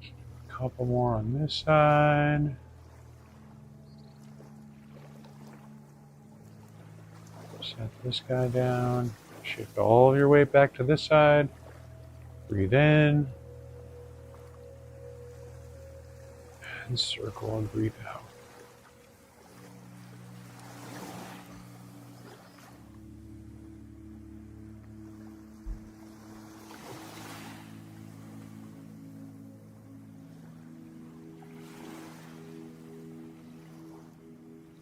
Speaker 1: A couple more on this side. Set this guy down. Shift all of your weight back to this side. Breathe in. And circle and breathe out.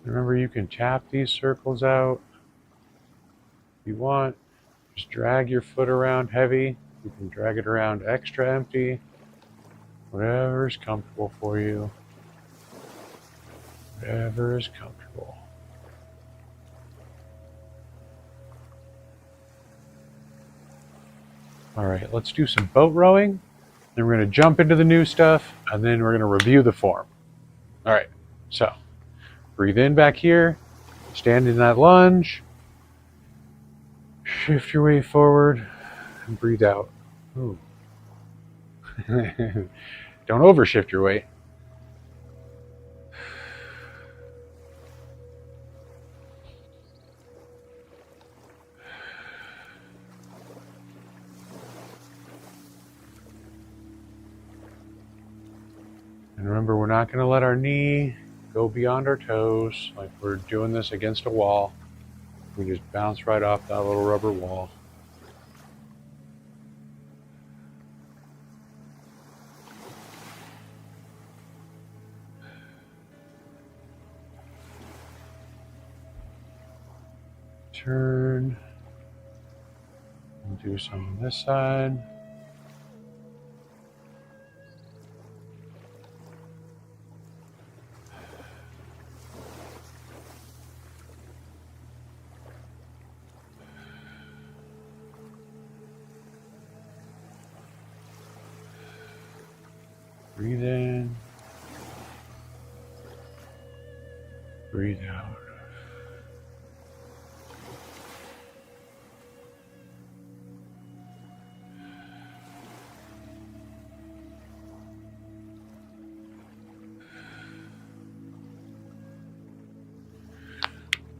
Speaker 1: Remember, you can tap these circles out if you want. Just drag your foot around heavy. You can drag it around extra empty. Whatever is comfortable for you. Whatever is comfortable. All right, let's do some boat rowing. Then we're going to jump into the new stuff, and then we're going to review the form. All right, so breathe in back here. Stand in that lunge. Shift your weight forward and breathe out. Ooh. Don't overshift your weight. And remember, we're not going to let our knee go beyond our toes like we're doing this against a wall. We just bounce right off that little rubber wall. Turn and do some on this side. Breathe in. Breathe out.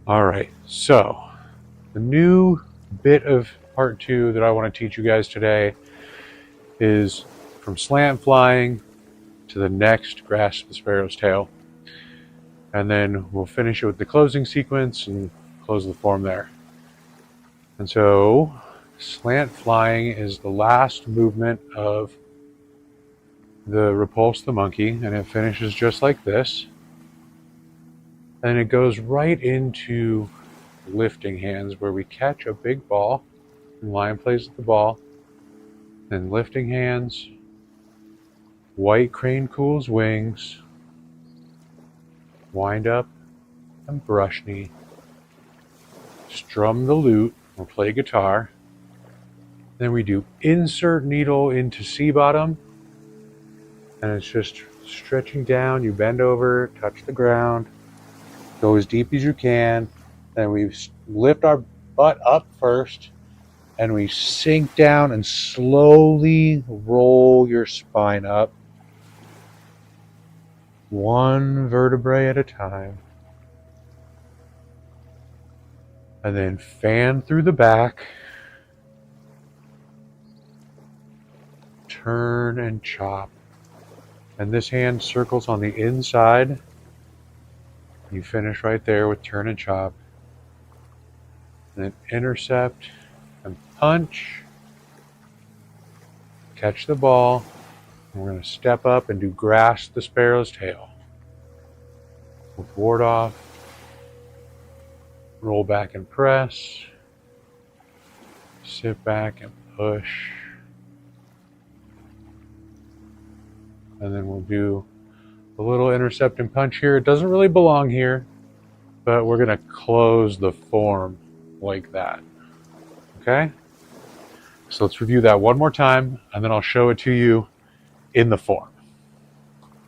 Speaker 1: All right, so the new bit of part 2 that I want to teach you guys today is from slant flying to the next grasp the sparrow's tail. And then we'll finish it with the closing sequence and close the form there. And so slant flying is the last movement of the repulse the monkey, and it finishes just like this. And it goes right into lifting hands, where we catch a big ball and lion plays with the ball. Then lifting hands, white crane cools wings, wind up and brush knee, strum the lute or play guitar. Then we do insert needle into C bottom, and it's just stretching down. You bend over, touch the ground, go as deep as you can. Then we lift our butt up first, and we sink down and slowly roll your spine up, one vertebrae at a time. And then fan through the back, turn and chop. And this hand circles on the inside. You finish right there with turn and chop. And then intercept and punch. Catch the ball. And we're going to step up and do grasp the sparrow's tail. With ward off. Roll back and press. Sit back and push. And then we'll do a little intercept and punch here. It doesn't really belong here, but we're going to close the form like that. Okay? So let's review that one more time, and then I'll show it to you in the form.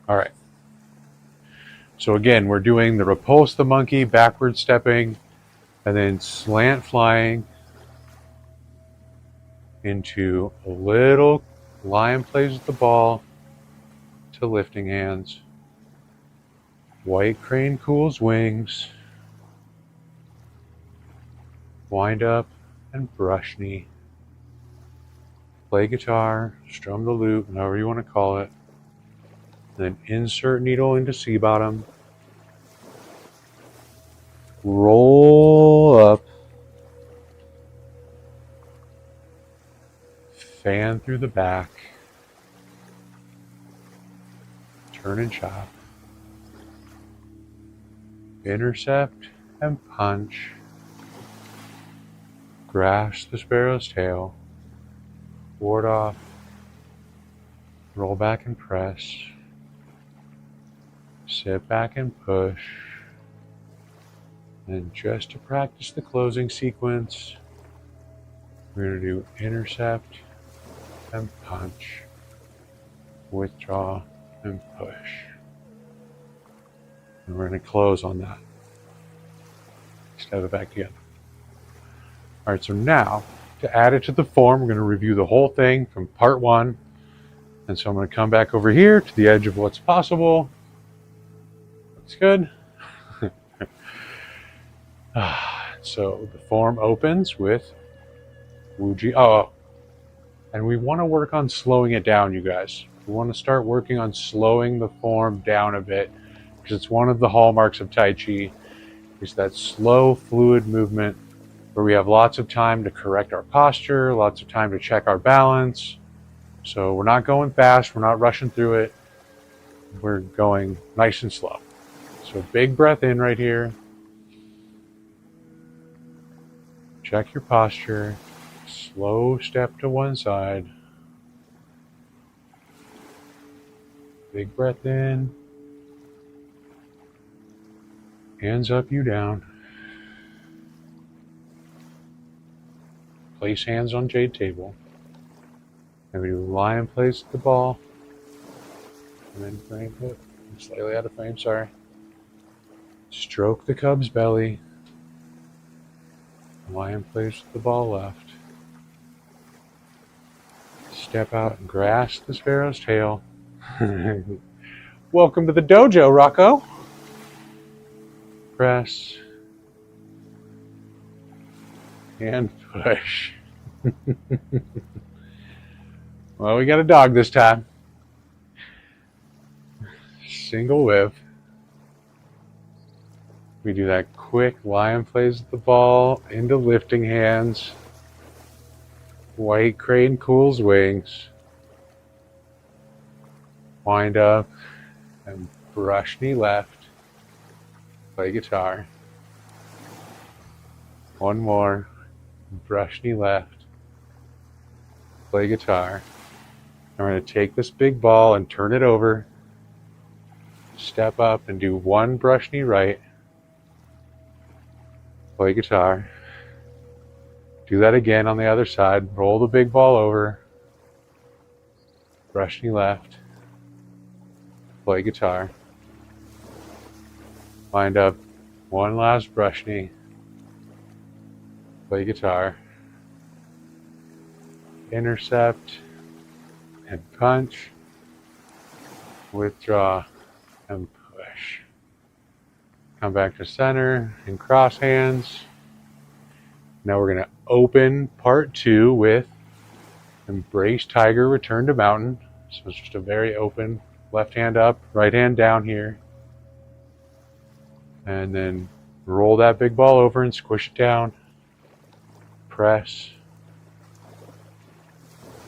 Speaker 1: All right. So again, we're doing the repulse the monkey, backward stepping, and then slant flying into a little lion plays with the ball to lifting hands. White crane cools wings. Wind up and brush knee. Play guitar, strum the lute, however you want to call it. Then insert needle into C bottom. Roll up. Fan through the back. Turn and chop. Intercept and punch. Grasp the sparrow's tail. Ward off. Roll back and press. Sit back and push. And just to practice the closing sequence, we're going to do intercept and punch, withdraw and push. And we're going to close on that. Step it back together. All right, so now to add it to the form, we're going to review the whole thing from part one. And so I'm going to come back over here to the edge of what's possible. Looks good. So the form opens with Wuji. Oh, and we want to work on slowing it down, you guys. We want to start working on slowing the form down a bit, because it's one of the hallmarks of Tai Chi, is that slow, fluid movement where we have lots of time to correct our posture, lots of time to check our balance. So we're not going fast, we're not rushing through it. We're going nice and slow. So big breath in right here. Check your posture. Slow step to one side. Big breath in. Hands up, you down. Place hands on jade table. And we do lion place the ball. And then frame it. Slightly out of frame, sorry. Stroke the cub's belly. Lion plays with the ball left. Step out and grasp the sparrow's tail. Welcome to the dojo, Rocco. Press. And push. Well, we got a dog this time. Single whip. We do that quick lion plays with the ball into lifting hands. White crane cools wings. Wind up and brush knee left. Play guitar. One more. Brush knee left. Play guitar. And we're going to take this big ball and turn it over. Step up and do one brush knee right. Play guitar. Do that again on the other side. Roll the big ball over. Brush knee left. Play guitar. Wind up. One last brush knee. Play guitar. Intercept and punch. Withdraw and push. Come back to center and cross hands. Now we're going to open part two with Embrace Tiger, Return to Mountain. So it's just a very open left hand up, right hand down here. And then roll that big ball over and squish it down. Press.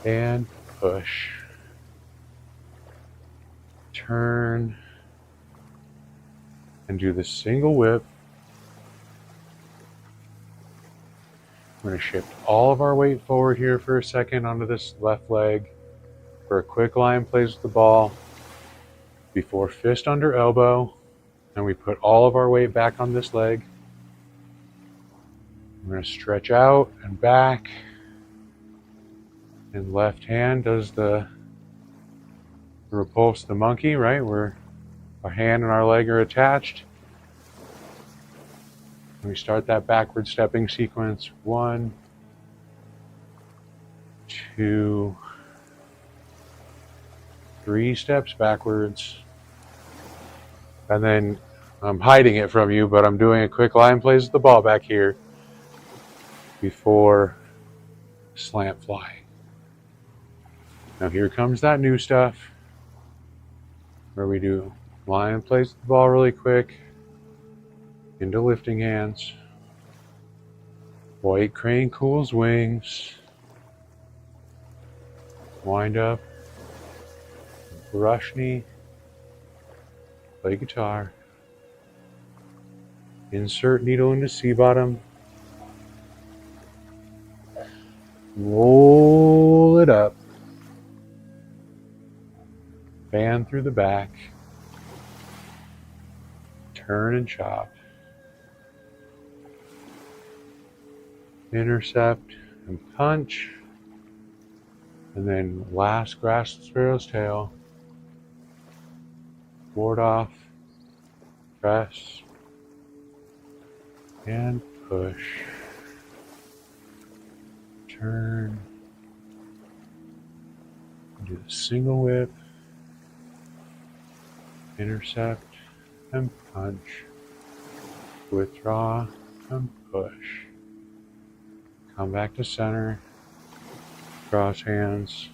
Speaker 1: And push. Turn. And do the single whip. We're going to shift all of our weight forward here for a second onto this left leg for a quick lion plays with the ball. before fist under elbow, and we put all of our weight back on this leg. We're going to stretch out and back, and left hand does the repulse the monkey, right, where our hand and our leg are attached. And we start that backward stepping sequence. 1, 2, 3 steps backwards. And then I'm hiding it from you, but I'm doing a quick line plays with the ball back here before slant fly. Now here comes that new stuff where we do line plays with the ball really quick into lifting hands. White crane cools wings. Wind up. Brush knee. Play guitar. Insert needle into C bottom. Roll it up. Band through the back. Turn and chop. Intercept and punch. And then last grasp the sparrow's tail. Ward off. Press. And push. Turn. Do the single whip. Intercept and punch. Withdraw and push. Come back to center. Cross hands.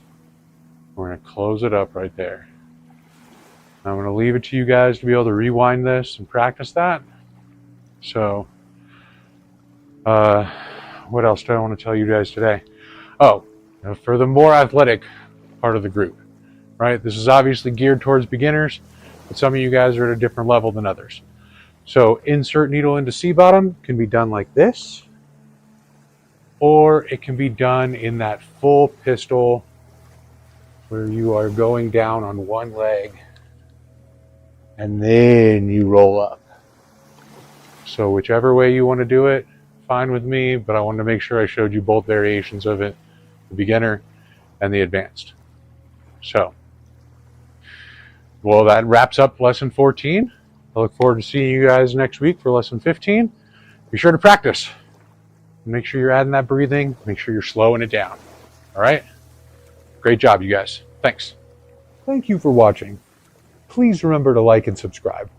Speaker 1: We're going to close it up right there. I'm going to leave it to you guys to be able to rewind this and practice that. So, what else do I want to tell you guys today? Oh, for the more athletic part of the group, right? This is obviously geared towards beginners, but some of you guys are at a different level than others. So insert needle into C bottom can be done like this, or it can be done in that full pistol where you are going down on one leg and then you roll up. So whichever way you want to do it, fine with me, but I wanted to make sure I showed you both variations of it, the beginner and the advanced. So, well, that wraps up lesson 14. I look forward to seeing you guys next week for lesson 15. Be sure to practice. Make sure you're adding that breathing. Make sure you're slowing it down. All right? Great job, you guys. Thanks. Thank you for watching. Please remember to like and subscribe.